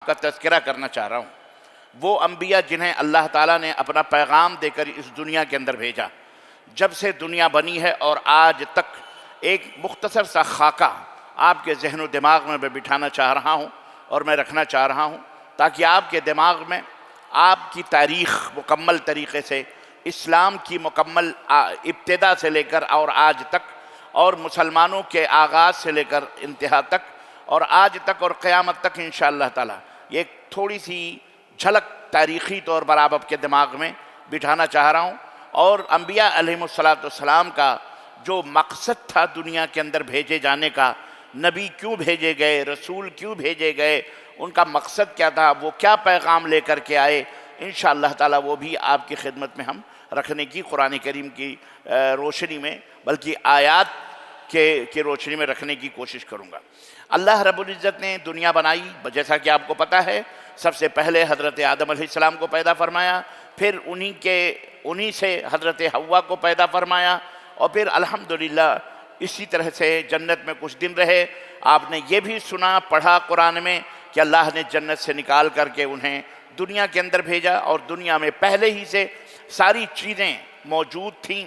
کا تذکرہ کرنا چاہ رہا ہوں، وہ انبیاء جنہیں اللہ تعالیٰ نے اپنا پیغام دے کر اس دنیا کے اندر بھیجا۔ جب سے دنیا بنی ہے اور آج تک ایک مختصر سا خاکہ آپ کے ذہن و دماغ میں بٹھانا چاہ رہا ہوں اور میں رکھنا چاہ رہا ہوں، تاکہ آپ کے دماغ میں آپ کی تاریخ مکمل طریقے سے، اسلام کی مکمل ابتدا سے لے کر اور آج تک، اور مسلمانوں کے آغاز سے لے کر انتہا تک، اور آج تک اور قیامت تک انشاءاللہ تعالی یہ ایک تھوڑی سی جھلک تاریخی طور پر آپ کے دماغ میں بٹھانا چاہ رہا ہوں۔ اور انبیاء علیہم السلام کا جو مقصد تھا دنیا کے اندر بھیجے جانے کا، نبی کیوں بھیجے گئے، رسول کیوں بھیجے گئے، ان کا مقصد کیا تھا، وہ کیا پیغام لے کر کے آئے، انشاءاللہ تعالی وہ بھی آپ کی خدمت میں ہم رکھنے کی، قرآن کریم کی روشنی میں، بلکہ آیات کی روشنی میں رکھنے کی کوشش کروں گا۔ اللہ رب العزت نے دنیا بنائی، جیسا کہ آپ کو پتہ ہے، سب سے پہلے حضرت آدم علیہ السلام کو پیدا فرمایا، پھر انہی سے حضرت حوا کو پیدا فرمایا، اور پھر الحمدللہ اسی طرح سے جنت میں کچھ دن رہے۔ آپ نے یہ بھی سنا، پڑھا قرآن میں کہ اللہ نے جنت سے نکال کر کے انہیں دنیا کے اندر بھیجا، اور دنیا میں پہلے ہی سے ساری چیزیں موجود تھیں۔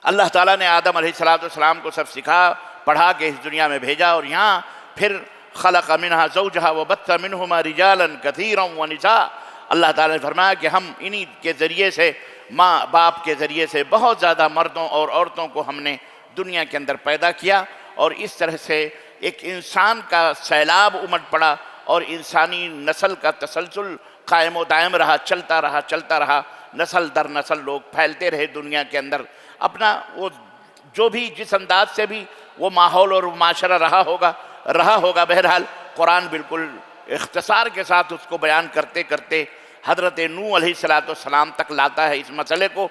اللہ تعالیٰ نے آدم علیہ السلام کو سب سکھا پڑھا کے اس دنیا میں بھیجا، اور یہاں پھر خلق منہا زوجہا وبث منہما رجالا کثیرا ونساء، اللہ تعالیٰ نے فرمایا کہ ہم انہی کے ذریعے سے، ماں باپ کے ذریعے سے بہت زیادہ مردوں اور عورتوں کو ہم نے دنیا کے اندر پیدا کیا، اور اس طرح سے ایک انسان کا سیلاب امٹ پڑا، اور انسانی نسل کا تسلسل قائم و دائم رہا، چلتا رہا، نسل در نسل لوگ پھیلتے رہے دنیا کے اندر، اپنا وہ جو بھی جس انداز سے بھی وہ ماحول اور معاشرہ رہا ہوگا۔ بہرحال قرآن بالکل اختصار کے ساتھ اس کو بیان کرتے کرتے حضرت نوح علیہ السلام تک لاتا ہے اس مسئلے کو۔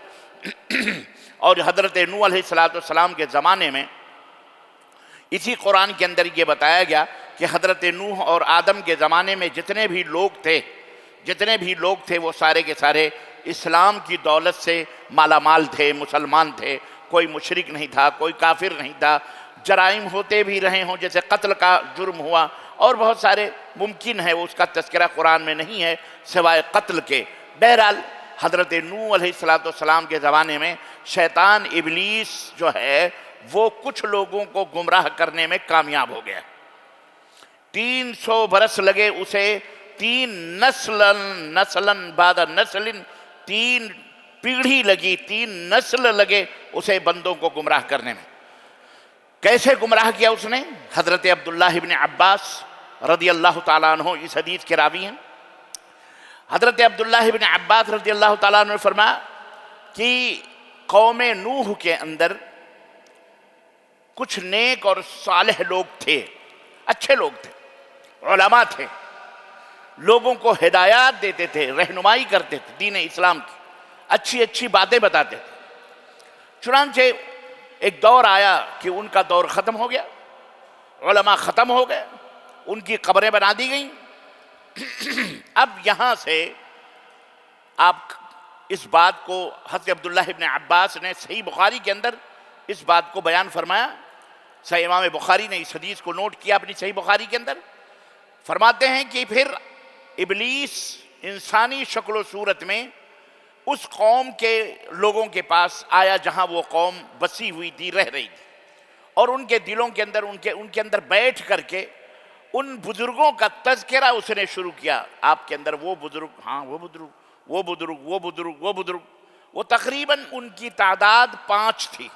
اور حضرت نوح علیہ السلام کے زمانے میں اسی قرآن کے اندر یہ بتایا گیا کہ حضرت نوح اور آدم کے زمانے میں جتنے بھی لوگ تھے وہ سارے کے سارے اسلام کی دولت سے مالا مال تھے، مسلمان تھے، کوئی مشرک نہیں تھا، کوئی کافر نہیں تھا۔ جرائم ہوتے بھی رہے ہوں، جیسے قتل کا جرم ہوا اور بہت سارے ممکن ہے، اس کا تذکرہ قرآن میں نہیں ہے سوائے قتل کے۔ بہرحال حضرت نوح علیہ السلام کے زمانے میں شیطان ابلیس جو ہے وہ کچھ لوگوں کو گمراہ کرنے میں کامیاب ہو گیا۔ 300 برس لگے اسے، 3 نسلن بعد نسل، 3 پیڑھی لگی، 3 نسل لگے اسے بندوں کو گمراہ کرنے میں۔ کیسے گمراہ کیا اس نے؟ حضرت عبداللہ ابن عباس رضی اللہ تعالیٰ عنہ اس حدیث کے راوی ہیں۔ حضرت عبداللہ ابن عباس رضی اللہ تعالیٰ عنہ نے فرمایا کہ قوم نوح کے اندر کچھ نیک اور صالح لوگ تھے، اچھے لوگ تھے، علماء تھے، لوگوں کو ہدایات دیتے تھے، رہنمائی کرتے تھے دین اسلام کی، اچھی باتیں بتاتے تھے۔ چنانچہ ایک دور آیا کہ ان کا دور ختم ہو گیا، علماء ختم ہو گئے، ان کی قبریں بنا دی گئیں۔ اب یہاں سے آپ اس بات کو حضرت عبداللہ ابن عباس نے صحیح بخاری کے اندر اس بات کو بیان فرمایا۔ صحیح امام بخاری نے اس حدیث کو نوٹ کیا اپنی صحیح بخاری کے اندر۔ فرماتے ہیں کہ پھر ابلیس انسانی شکل و صورت میں اس قوم کے لوگوں کے پاس آیا جہاں وہ قوم بسی ہوئی تھی، رہ رہی تھی، اور ان کے دلوں کے اندر ان کے اندر بیٹھ کر کے ان بزرگوں کا تذکرہ اس نے شروع کیا۔ آپ کے اندر وہ بزرگ، ہاں وہ بزرگ، وہ تقریباً ان کی تعداد 5 تھی،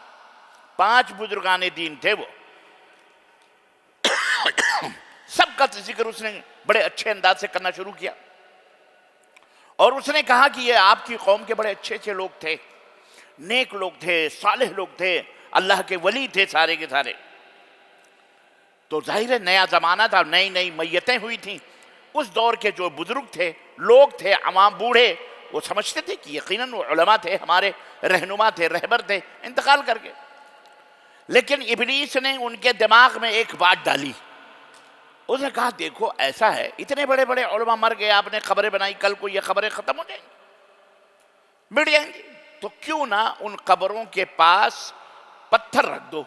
5 بزرگان دین تھے وہ۔ سب کا ذکر اس نے بڑے اچھے انداز سے کرنا شروع کیا، اور اس نے کہا کہ یہ آپ کی قوم کے بڑے اچھے لوگ تھے، نیک لوگ تھے، صالح لوگ تھے، اللہ کے ولی تھے سارے کے سارے۔ تو ظاہر ہے نیا زمانہ تھا، نئی میتیں ہوئی تھیں۔ اس دور کے جو بزرگ تھے، لوگ تھے، عوام، بوڑھے، وہ سمجھتے تھے کہ یقیناً وہ علماء تھے، ہمارے رہنما تھے، رہبر تھے، انتقال کر گئے۔ لیکن ابلیس نے ان کے دماغ میں ایک بات ڈالی۔ اس نے کہا دیکھو ایسا ہے، اتنے بڑے بڑے علماء مر گئے، آپ نے خبریں بنائی، کل کو یہ خبریں ختم ہو جائیں گی، مٹ جائیں گی، تو کیوں نہ ان قبروں کے پاس پتھر رکھ دو،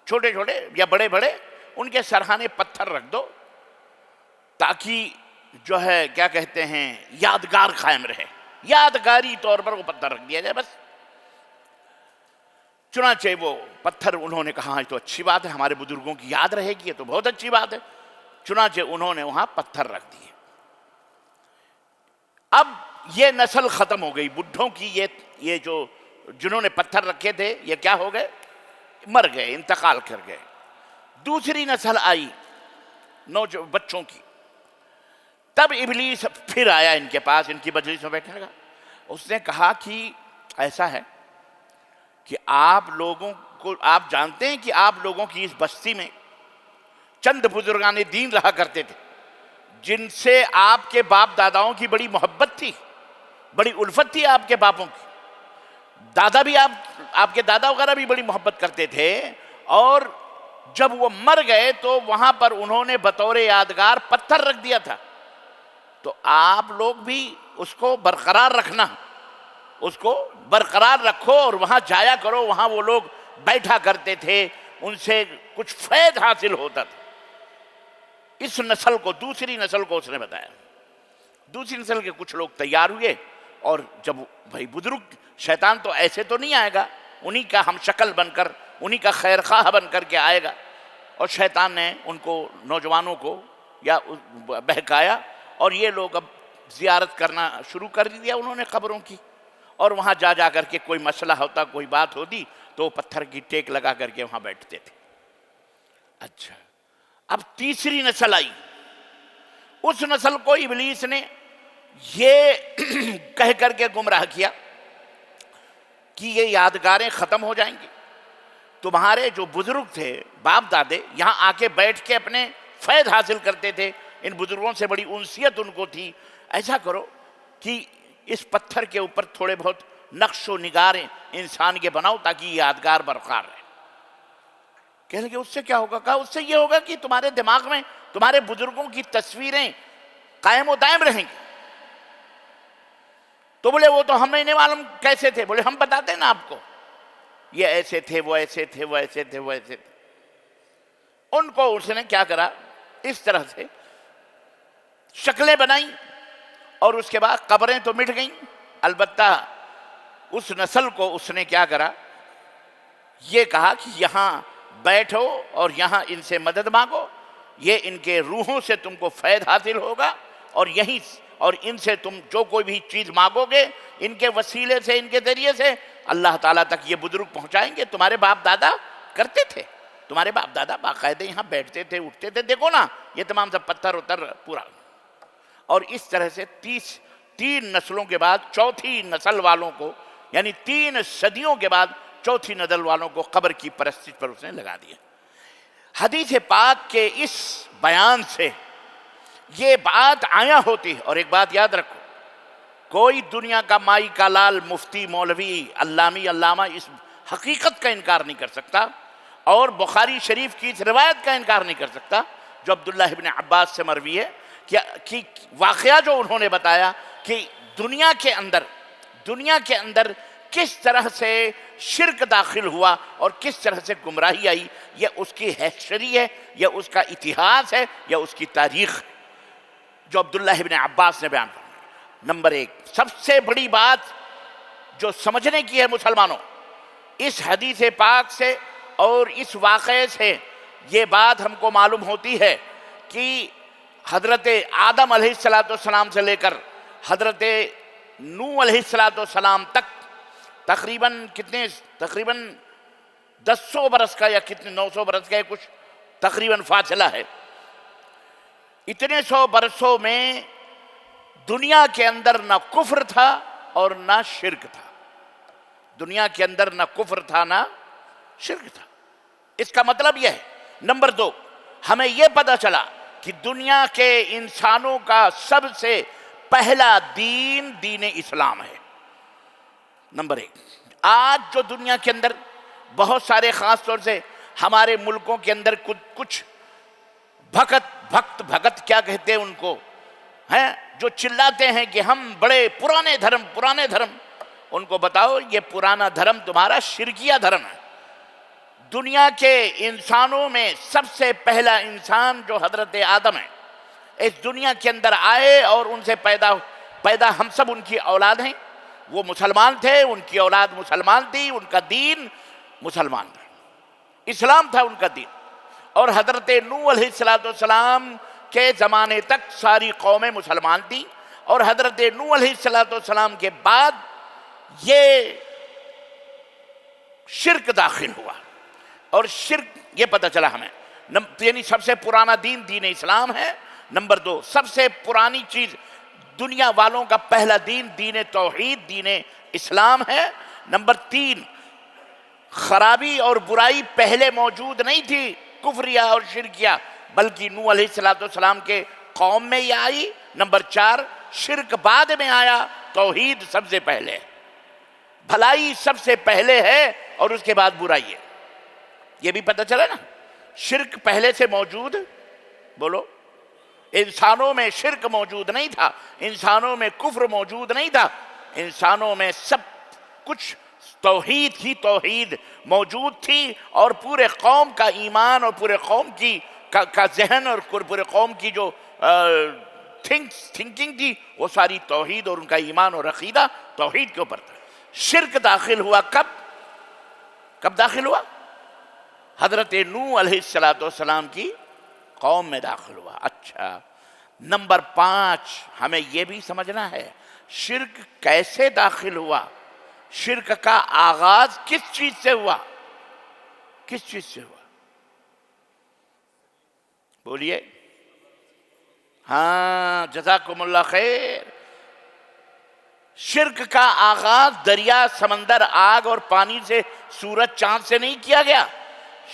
چھوٹے چھوٹے یا بڑے بڑے، ان کے سرہانے پتھر رکھ دو، تاکہ جو ہے کیا کہتے ہیں یادگار قائم رہے، یادگاری طور پر وہ پتھر رکھ دیا جائے بس۔ چنانچہ وہ پتھر انہوں نے کہا یہ تو اچھی بات ہے، ہمارے بزرگوں کی یاد رہے گی، یہ تو بہت اچھی بات ہے۔ چنانچہ انہوں نے وہاں پتھر رکھ دیے۔ اب یہ نسل ختم ہو گئی بڈھوں کی، یہ جو جنہوں نے پتھر رکھے تھے یہ کیا ہو گئے؟ مر گئے، انتقال کر گئے۔ دوسری نسل آئی بچوں کی۔ تب ابلیس پھر آیا ان کے پاس، ان کی مجلس میں بیٹھے گا۔ اس نے کہا کہ ایسا ہے کہ آپ جانتے ہیں کہ آپ لوگوں کی اس بستی میں چند بزرگان دین رہا کرتے تھے جن سے آپ کے باپ داداؤں کی بڑی محبت تھی، بڑی الفت تھی آپ کے باپوں کی، دادا بھی آپ کے دادا وغیرہ بھی بڑی محبت کرتے تھے، اور جب وہ مر گئے تو وہاں پر انہوں نے بطور یادگار پتھر رکھ دیا تھا، تو آپ لوگ بھی اس کو برقرار رکھنا، اس کو برقرار رکھو اور وہاں جایا کرو، وہاں وہ لوگ بیٹھا کرتے تھے، ان سے کچھ فیض حاصل ہوتا تھا۔ اس نسل کو، دوسری نسل کو اس نے بتایا۔ دوسری نسل کے کچھ لوگ تیار ہوئے، اور جب بھائی بزرگ، شیطان تو ایسے تو نہیں آئے گا، انہی کا ہم شکل بن کر، انہی کا خیر خواہ بن کر کے آئے گا، اور شیطان نے ان کو، نوجوانوں کو یا بہکایا، اور یہ لوگ اب زیارت کرنا شروع کر دیا انہوں نے قبروں کی، اور وہاں جا کر کے کوئی مسئلہ ہوتا، کوئی بات ہوتی تو وہ پتھر کی ٹیک لگا کر کے وہاں بیٹھتے تھے۔ اچھا، اب تیسری نسل آئی۔ اس نسل کو ابلیس نے یہ کہہ کر کے گمراہ کیا کہ یہ یادگاریں ختم ہو جائیں گی، تمہارے جو بزرگ تھے، باپ دادے، یہاں آ کے بیٹھ کے اپنے فیض حاصل کرتے تھے، ان بزرگوں سے بڑی انسیت ان کو تھی، ایسا کرو کہ اس پتھر کے اوپر تھوڑے بہت نقش و نگاریں انسان کے بناؤ تاکہ یہ یادگار برقرار رہے۔ کہنے لگے اس سے کیا ہوگا؟ کہا اس سے یہ ہوگا کہ تمہارے دماغ میں تمہارے بزرگوں کی تصویریں قائم و دائم رہیں گی۔ تو بولے وہ تو ہمیں نہیں معلوم کیسے تھے۔ بولے ہم بتاتے ہیں نا آپ کو، یہ ایسے تھے، وہ ایسے تھے، وہ ایسے تھے، وہ ایسے تھے۔ ان کو اس نے کیا کرا، اس طرح سے شکلیں بنائیں، اور اس کے بعد قبریں تو مٹ گئیں، البتہ اس نسل کو اس نے کیا کرا، یہ کہا کہ یہاں بیٹھو اور یہاں ان سے مدد مانگو، یہ ان کے روحوں سے تم کو فیض حاصل ہوگا، اور یہیں اور ان سے تم جو کوئی بھی چیز مانگو گے، ان کے وسیلے سے، ان کے ذریعے سے اللہ تعالیٰ تک یہ بزرگ پہنچائیں گے۔ تمہارے باپ دادا کرتے تھے، تمہارے باپ دادا باقاعدہ یہاں بیٹھتے تھے، اٹھتے تھے، دیکھو نا یہ تمام سب پتھر اتر پورا۔ اور اس طرح سے تین نسلوں کے بعد چوتھی نسل والوں کو، یعنی 3 صدیوں کے بعد چوتھی نسل والوں کو قبر کی پرستش پر اس نے لگا دیا۔ حدیث پاک کے اس بیان سے یہ بات آیا ہوتی ہے، اور ایک بات یاد رکھو، کوئی دنیا کا مائی کا لال، مفتی، مولوی، علامہ اس حقیقت کا انکار نہیں کر سکتا، اور بخاری شریف کی اس روایت کا انکار نہیں کر سکتا جو عبداللہ ابن عباس سے مروی ہے، کہ واقعہ جو انہوں نے بتایا کہ دنیا کے اندر کس طرح سے شرک داخل ہوا اور کس طرح سے گمراہی آئی، یہ اس کی ہسٹری ہے، یا اس کا اتہاس ہے، یا اس کی تاریخ ہے جو عبداللہ ابن عباس نے بیان فرمایا۔ نمبر 1 سب سے بڑی بات جو سمجھنے کی ہے مسلمانوں، اس حدیث پاک سے اور اس واقعے سے یہ بات ہم کو معلوم ہوتی ہے کہ حضرت آدم علیہ السلام سے لے کر حضرت نوح علیہ السلام تک تقریباً 900 برس کا یا 900 برس کا کچھ تقریباً فاصلہ ہے۔ اتنے 100 برسوں میں دنیا کے اندر نہ کفر تھا اور نہ شرک تھا، دنیا کے اندر نہ کفر تھا نہ شرک تھا۔ اس کا مطلب یہ ہے، نمبر 2 ہمیں یہ پتہ چلا کہ دنیا کے انسانوں کا سب سے پہلا دین اسلام ہے۔ نمبر 1 آج جو دنیا کے اندر بہت سارے، خاص طور سے ہمارے ملکوں کے اندر کچھ بھگت کیا کہتے ہیں ان کو، ہیں جو چلاتے ہیں کہ ہم بڑے پرانے دھرم، ان کو بتاؤ یہ پرانا دھرم تمہارا شرکیہ دھرم ہے۔ دنیا کے انسانوں میں سب سے پہلا انسان جو حضرت آدم ہے، اس دنیا کے اندر آئے اور ان سے پیدا ہم سب ان کی اولاد ہیں. وہ مسلمان تھے، ان کی اولاد مسلمان تھی، ان کا دین مسلمان تھا، اسلام تھا ان کا دین. اور حضرت نوح علیہ السلام کے زمانے تک ساری قومیں مسلمان تھیں، اور حضرت نوح علیہ السلام کے بعد یہ شرک داخل ہوا. اور شرک یہ پتہ چلا ہمیں، یعنی سب سے پرانا دین دین اسلام ہے. نمبر 2، سب سے پرانی چیز دنیا والوں کا پہلا دین دین توحید دین اسلام ہے. نمبر 3، خرابی اور برائی پہلے موجود نہیں تھی، کفریہ اور شرکیہ، بلکہ نوح علیہ السلام کے قوم میں یہ آئی. نمبر 4، شرک بعد میں آیا، توحید سب سے پہلے، بھلائی سب سے پہلے ہے اور اس کے بعد برائی ہے. یہ بھی پتہ چلا نا، شرک پہلے سے موجود، بولو، انسانوں میں شرک موجود نہیں تھا، انسانوں میں کفر موجود نہیں تھا، انسانوں میں سب کچھ توحید ہی توحید موجود تھی. اور پورے قوم کا ایمان اور پورے قوم کا ذہن اور پورے قوم کی جو تھنکنگ تھی وہ ساری توحید، اور ان کا ایمان اور عقیدہ توحید کے اوپر تھا. شرک داخل ہوا کب داخل ہوا؟ حضرت نوح علیہ السلام کی قوم میں داخل ہوا. اچھا، نمبر 5 ہمیں یہ بھی سمجھنا ہے، شرک کیسے داخل ہوا، شرک کا آغاز کس چیز سے ہوا، کس چیز سے ہوا؟ بولیے. ہاں، جزاکم اللہ خیر. شرک کا آغاز دریا، سمندر، آگ اور پانی سے، سورج، چاند سے نہیں کیا گیا.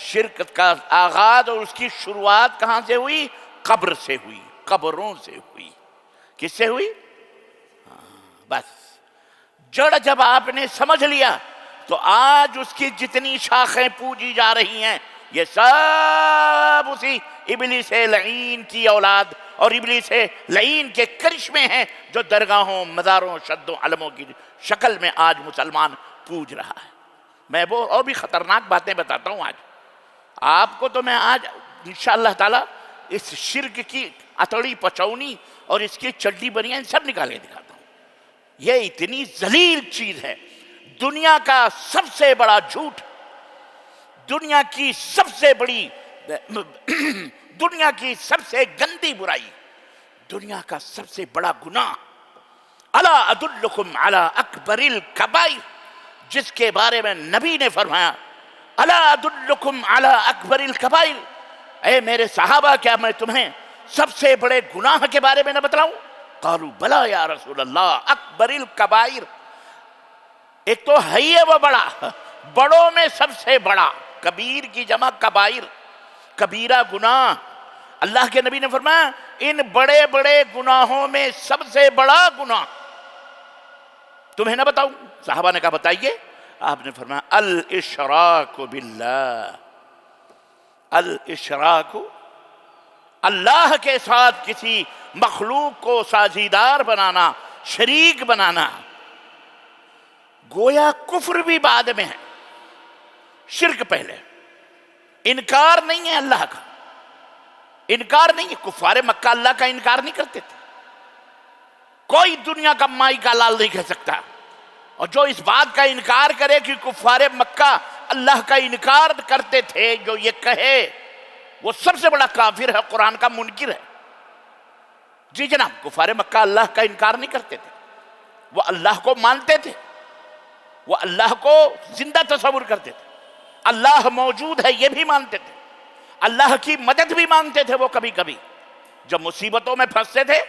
شرک کا آغاز اور اس کی شروعات کہاں سے ہوئی؟ قبر سے ہوئی، قبروں سے ہوئی. کس سے ہوئی؟ بس جڑ جب آپ نے سمجھ لیا تو آج اس کی جتنی شاخیں پوجی جا رہی ہیں یہ سب اسی ابلیس لعین کی اولاد اور ابلیس لعین کے کرشمے ہیں جو درگاہوں، مزاروں، شد و علموں کی شکل میں آج مسلمان پوج رہا ہے. میں وہ اور بھی خطرناک باتیں بتاتا ہوں آج آپ کو. تو میں آج انشاءاللہ تعالی اس شرک کی اتڑی پچونی اور اس کی چڈی بنیاں سب نکال کے دکھاتا ہوں. یہ اتنی ذلیل چیز ہے، دنیا کا سب سے بڑا جھوٹ، دنیا کی سب سے بڑی دنیا کی سب سے گندی برائی، دنیا کا سب سے بڑا گناہ. الا ادلکم علی اکبر الکبائر، جس کے بارے میں نبی نے فرمایا الا ادلکم علی اکبر الکبائر، اے میرے صحابہ کیا میں تمہیں سب سے بڑے گناہ کے بارے میں نہ بتلاؤں؟ قالوا بلا یا رسول اللہ، اکبر الکبائر. ایک تو ہے ہی وہ بڑا، بڑوں میں سب سے بڑا، کبیر کی جمع کبائر، کبیرہ گناہ. اللہ کے نبی نے فرمایا ان بڑے بڑے گناہوں میں سب سے بڑا گناہ تمہیں نہ بتاؤں؟ صحابہ نے کہا بتائیے. آپ نے فرمایا الاشراک باللہ، الاشراک، اللہ کے ساتھ کسی مخلوق کو سازیدار بنانا، شریک بنانا. گویا کفر بھی بعد میں ہے، شرک پہلے. انکار نہیں ہے اللہ کا، انکار نہیں ہے. کفار مکہ اللہ کا انکار نہیں کرتے تھے، کوئی دنیا کا مائی کا لال نہیں کہہ سکتا. اور جو اس بات کا انکار کرے کہ کفار مکہ اللہ کا انکار کرتے تھے، جو یہ کہے وہ سب سے بڑا کافر ہے، قرآن کا منکر ہے. جی جناب، کفار مکہ اللہ کا انکار نہیں کرتے تھے، وہ اللہ کو مانتے تھے، وہ اللہ کو زندہ تصور کرتے تھے، اللہ موجود ہے یہ بھی مانتے تھے، اللہ کی مدد بھی مانگتے تھے. وہ کبھی کبھی جب مصیبتوں میں پھنستے تھے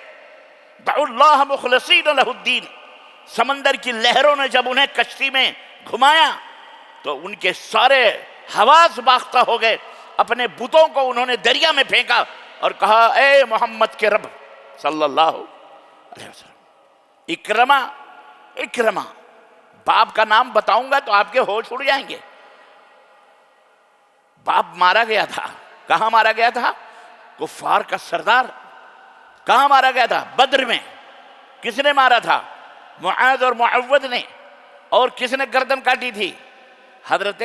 دعوا اللہ مخلصین لہ الدین، سمندر کی لہروں نے جب انہیں کشتی میں گھمایا تو ان کے سارے حواس باختہ ہو گئے. اپنے بتوں کو انہوں نے دریا میں پھینکا اور کہا اے محمد کے رب صلی اللہ علیہ وسلم. اکرمہ، باپ کا نام بتاؤں گا تو آپ کے ہوش اڑ جائیں گے. باپ مارا گیا تھا. کہاں مارا گیا تھا؟ کفار کا سردار. کہاں مارا گیا تھا؟ بدر میں. کس نے مارا تھا؟ معاذ اور معوذ نے. اور کس نے گردن کاٹی تھی؟ حضرت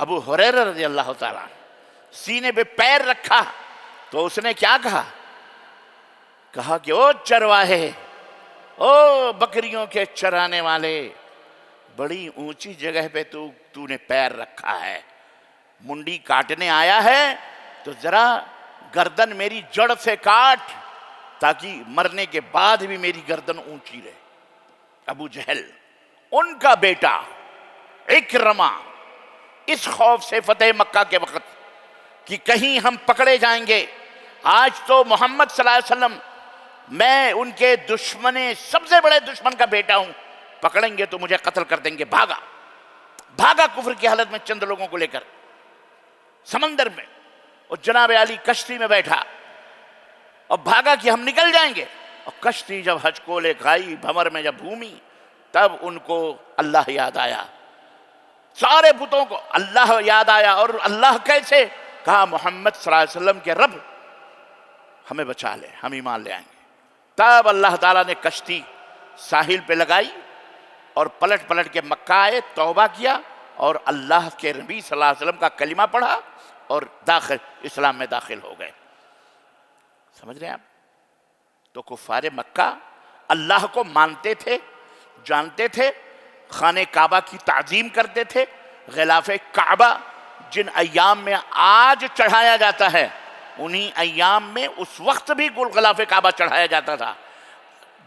ابو ہریرہ رضی اللہ تعالیٰ سینے پہ پیر رکھا تو اس نے کیا کہا کہ او چرواہے، او بکریوں کے چرانے والے، بڑی اونچی جگہ پہ تو نے پیر رکھا ہے، منڈی کاٹنے آیا ہے تو ذرا گردن میری جڑ سے کاٹ تاکہ مرنے کے بعد بھی میری گردن اونچی رہے۔ ابو جہل، ان کا بیٹا اکرمہ، اس خوف سے فتح مکہ کے وقت کہ کہیں ہم پکڑے جائیں گے، آج تو محمد صلی اللہ علیہ وسلم، میں ان کے سب سے بڑے دشمن کا بیٹا ہوں، پکڑیں گے تو مجھے قتل کر دیں گے، بھاگا کفر کی حالت میں چند لوگوں کو لے کر سمندر میں، اور جناب علی کشتی میں بیٹھا اور بھاگا کہ ہم نکل جائیں گے، اور کشتی جب ہچکولے کھائی، بھمر میں جب گھومی، تب ان کو اللہ یاد آیا، سارے بتوں کو اللہ یاد آیا۔ اور اللہ کیسے؟ کہا محمد صلی اللہ علیہ وسلم کے رب ہمیں بچا لے، ہم ایمان لے آئیں گے۔ تب اللہ تعالیٰ نے کشتی ساحل پہ لگائی اور پلٹ کے مکہ آئے، توبہ کیا اور اللہ کے نبی صلی اللہ علیہ وسلم کا کلمہ پڑھا اور اسلام میں داخل ہو گئے۔ سمجھ رہے ہیں آپ؟ تو کفار مکہ اللہ کو مانتے تھے، جانتے تھے، خانہ کعبہ کی تعظیم کرتے تھے، غلاف کعبہ جن ایام میں آج چڑھایا جاتا ہے، انہی ایام میں اس وقت بھی غلاف کعبہ چڑھایا جاتا تھا۔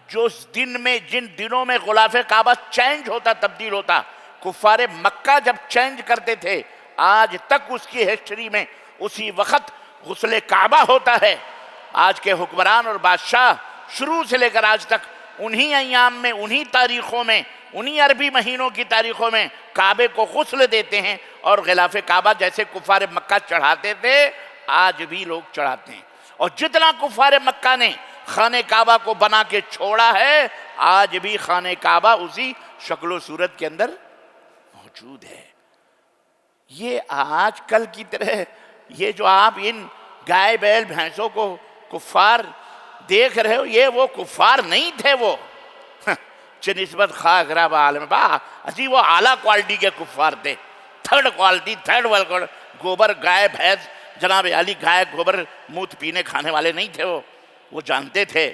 جن دنوں میں غلاف کعبہ چینج ہوتا، تبدیل ہوتا، کفار مکہ جب چینج کرتے تھے، آج تک اس کی ہسٹری میں اسی وقت غسل کعبہ ہوتا ہے۔ آج کے حکمران اور بادشاہ شروع سے لے کر آج تک انہی ایام میں، انہی تاریخوں میں، انہی عربی مہینوں کی تاریخوں میں کعبے کو غسل دیتے ہیں، اور غلاف کعبہ جیسے کفار مکہ چڑھاتے تھے آج بھی لوگ چڑھاتے ہیں۔ اور جتنا کفار مکہ نے خانہ کعبہ کو بنا کے چھوڑا ہے، آج بھی خانہ کعبہ اسی شکل و صورت کے اندر موجود ہے۔ یہ آج کل کی طرح یہ جو آپ ان گائے بیل بھینسوں کو کفار دیکھ رہے ہو، یہ وہ کفار نہیں تھے، وہ نسبت خواہ غراب عالم اسی وہ اعلیٰ کوالٹی کے کفار تھے، تھرڈ ورلڈ۔ گوبر گائے بھینس، جناب علی گائے گوبر موت پینے کھانے والے نہیں تھے، وہ جانتے تھے۔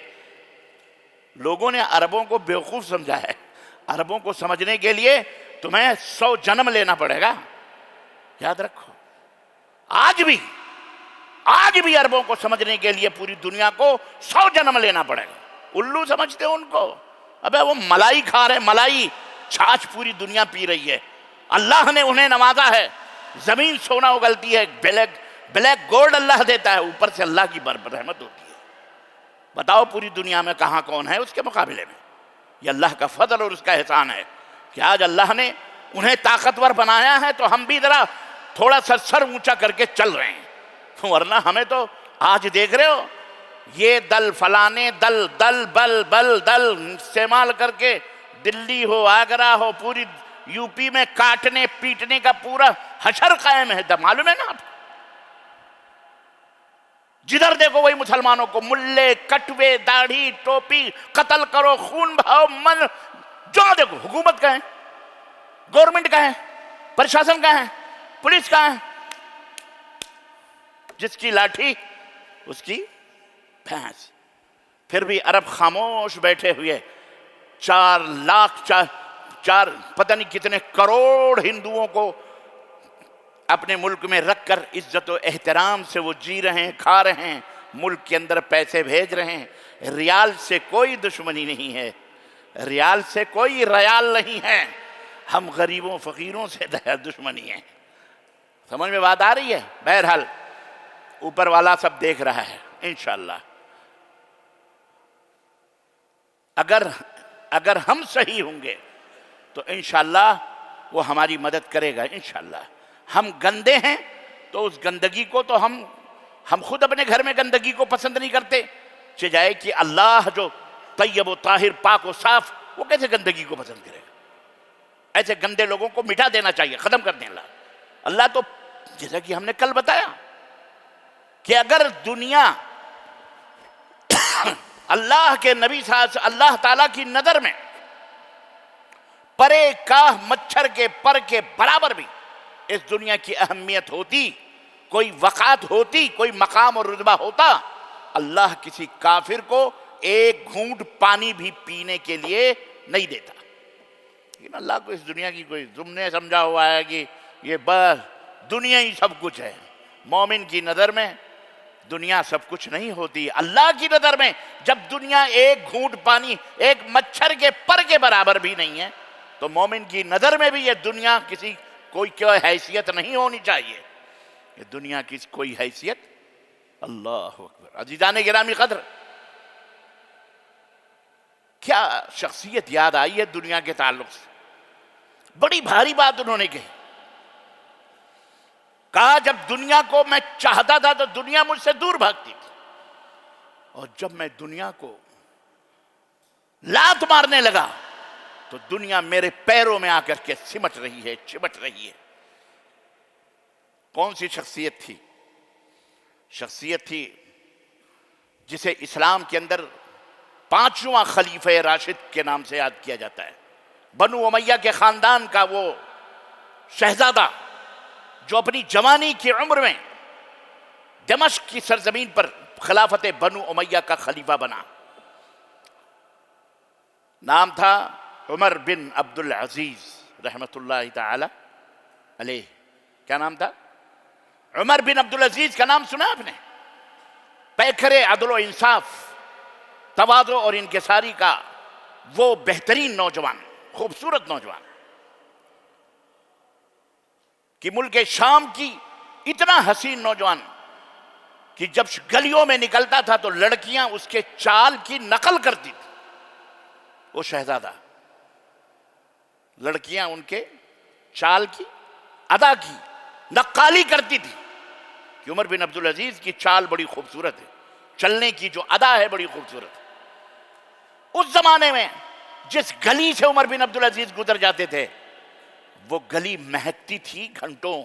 لوگوں نے عربوں کو بیوقوف سمجھا ہے، عربوں کو سمجھنے کے لیے تمہیں 100 جنم لینا پڑے گا، یاد رکھو۔ آج بھی عربوں کو سمجھنے کے لیے پوری دنیا کو 100 جنم لینا پڑے گا۔ الو سمجھتے ان کو، ابے وہ ملائی کھا رہے، ملائی چھاچھ پوری دنیا پی رہی ہے، اللہ نے انہیں نوازا ہے، زمین سونا اگلتی ہے، بلیک گولڈ اللہ دیتا ہے، اوپر سے اللہ کی رحمت ہوتی ہے۔ بتاؤ پوری دنیا میں کہاں کون ہے اس کے مقابلے میں؟ یہ اللہ کا فضل اور اس کا احسان ہے کہ آج اللہ نے انہیں طاقتور بنایا ہے، تو ہم بھی ذرا تھوڑا سا سر اونچا کر کے چل رہے ہیں، ورنہ ہمیں تو آج دیکھ رہے ہو یہ دل فلانے دل استعمال کر کے دلی ہو، آگرہ ہو، پوری یو پی میں کاٹنے پیٹنے کا پورا حشر قائم ہے، معلوم ہے نا آپ؟ جدھر دیکھو وہی مسلمانوں کو ملے، کٹوے، داڑھی، ٹوپی، قتل کرو، خون بہاؤ، جو دیکھو حکومت کا ہے، گورنمنٹ کا ہے، پرشاسن کا ہے، پولیس کا ہے، جس کی لاٹھی اس کی بھینس۔ پھر بھی عرب خاموش بیٹھے ہوئے، 4 لاکھ پتہ نہیں کتنے کروڑ ہندوؤں کو اپنے ملک میں رکھ کر عزت و احترام سے وہ جی رہے ہیں، کھا رہے ہیں، ملک کے اندر پیسے بھیج رہے ہیں۔ ریال سے کوئی دشمنی نہیں ہے، ریال سے کوئی ریال نہیں ہے، ہم غریبوں فقیروں سے دشمنی ہے۔ سمجھ میں بات آ رہی ہے؟ بہرحال اوپر والا سب دیکھ رہا ہے انشاءاللہ۔ اگر ہم صحیح ہوں گے تو انشاءاللہ وہ ہماری مدد کرے گا انشاءاللہ۔ ہم گندے ہیں تو اس گندگی کو تو ہم خود اپنے گھر میں گندگی کو پسند نہیں کرتے، جائے کہ اللہ جو طیب و طاہر، پاک و صاف، وہ کیسے گندگی کو پسند کرے گا؟ ایسے گندے لوگوں کو مٹا دینا چاہیے، ختم کر دیں۔ اللہ تو جیسا کہ ہم نے کل بتایا کہ اگر دنیا اللہ کے نبی صلی اللہ علیہ وسلم، اللہ تعالیٰ کی نظر میں پرے کا مچھر کے پر کے برابر بھی اس دنیا کی اہمیت ہوتی، کوئی وقعت ہوتی، کوئی مقام اور رتبہ ہوتا، اللہ کسی کافر کو ایک گھونٹ پانی بھی پینے کے لیے نہیں دیتا۔ لیکن اللہ کو اس دنیا کی کوئی تم نے سمجھا ہوا ہے کہ یہ بس دنیا ہی سب کچھ ہے۔ مومن کی نظر میں دنیا سب کچھ نہیں ہوتی۔ اللہ کی نظر میں جب دنیا ایک گھونٹ پانی، ایک مچھر کے پر کے برابر بھی نہیں ہے، تو مومن کی نظر میں بھی یہ دنیا کسی کوئی حیثیت نہیں ہونی چاہیے۔ یہ دنیا کی کوئی حیثیت، اللہ اکبر۔ عزیزان گرامی قدر، کیا شخصیت یاد آئی ہے دنیا کے تعلق سے؟ بڑی بھاری بات انہوں نے کہا جب دنیا کو میں چاہتا تھا تو دنیا مجھ سے دور بھاگتی تھی، اور جب میں دنیا کو لات مارنے لگا تو دنیا میرے پیروں میں آ کر کے سمٹ رہی ہے، چمٹ رہی ہے۔ کون سی شخصیت تھی؟ شخصیت تھی جسے اسلام کے اندر 5واں خلیفہ راشد کے نام سے یاد کیا جاتا ہے۔ بنو امیہ کے خاندان کا وہ شہزادہ جو اپنی جوانی کی عمر میں دمشق کی سرزمین پر خلافت بنو امیہ کا خلیفہ بنا، نام تھا عمر بن عبد العزیز رحمت اللہ تعالی علیہ۔ کیا نام تھا؟ عمر بن عبد العزیز کا نام سنا آپ نے؟ پیکر عدل و انصاف، تواضع اور انکساری کا وہ بہترین نوجوان، خوبصورت نوجوان کہ ملک شام کی اتنا حسین نوجوان کہ جب گلیوں میں نکلتا تھا تو لڑکیاں اس کے چال کی نقل کرتی تھی۔ وہ شہزادہ، لڑکیاں ان کے چال کی، ادا کی نقالی کرتی تھی کہ عمر بن عبد العزیز کی چال بڑی خوبصورت ہے، چلنے کی جو ادا ہے بڑی خوبصورت ہے۔ اس زمانے میں جس گلی سے عمر بن عبد العزیز گزر جاتے تھے وہ گلی مہکتی تھی گھنٹوں،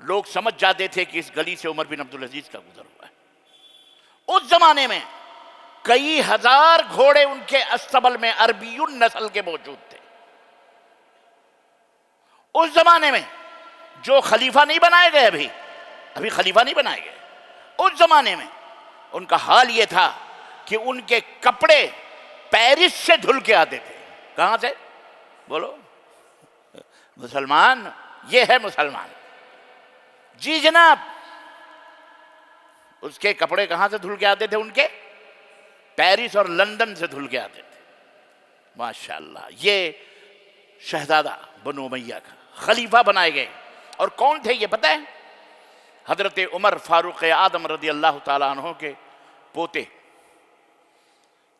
لوگ سمجھ جاتے تھے کہ اس گلی سے عمر بن عبد العزیز کا گزر ہوا ہے۔ اس زمانے میں کئی ہزار گھوڑے ان کے استبل میں عربی نسل کے موجود تھے۔ اس زمانے میں جو خلیفہ نہیں بنائے گئے، ابھی خلیفہ نہیں بنائے گئے، اس زمانے میں ان کا حال یہ تھا کہ ان کے کپڑے پیرس سے دھل کے آتے تھے۔ کہاں سے؟ بولو مسلمان، یہ ہے مسلمان۔ جی جناب، اس کے کپڑے کہاں سے دھل کے آتے تھے؟ ان کے پیرس اور لندن سے دھل کے آتے تھے۔ ماشاءاللہ، یہ شہزادہ بنو امیہ کا خلیفہ بنائے گئے۔ اور کون تھے یہ پتہ ہے؟ حضرت عمر فاروق اعظم رضی اللہ تعالیٰ عنہ کے پوتے۔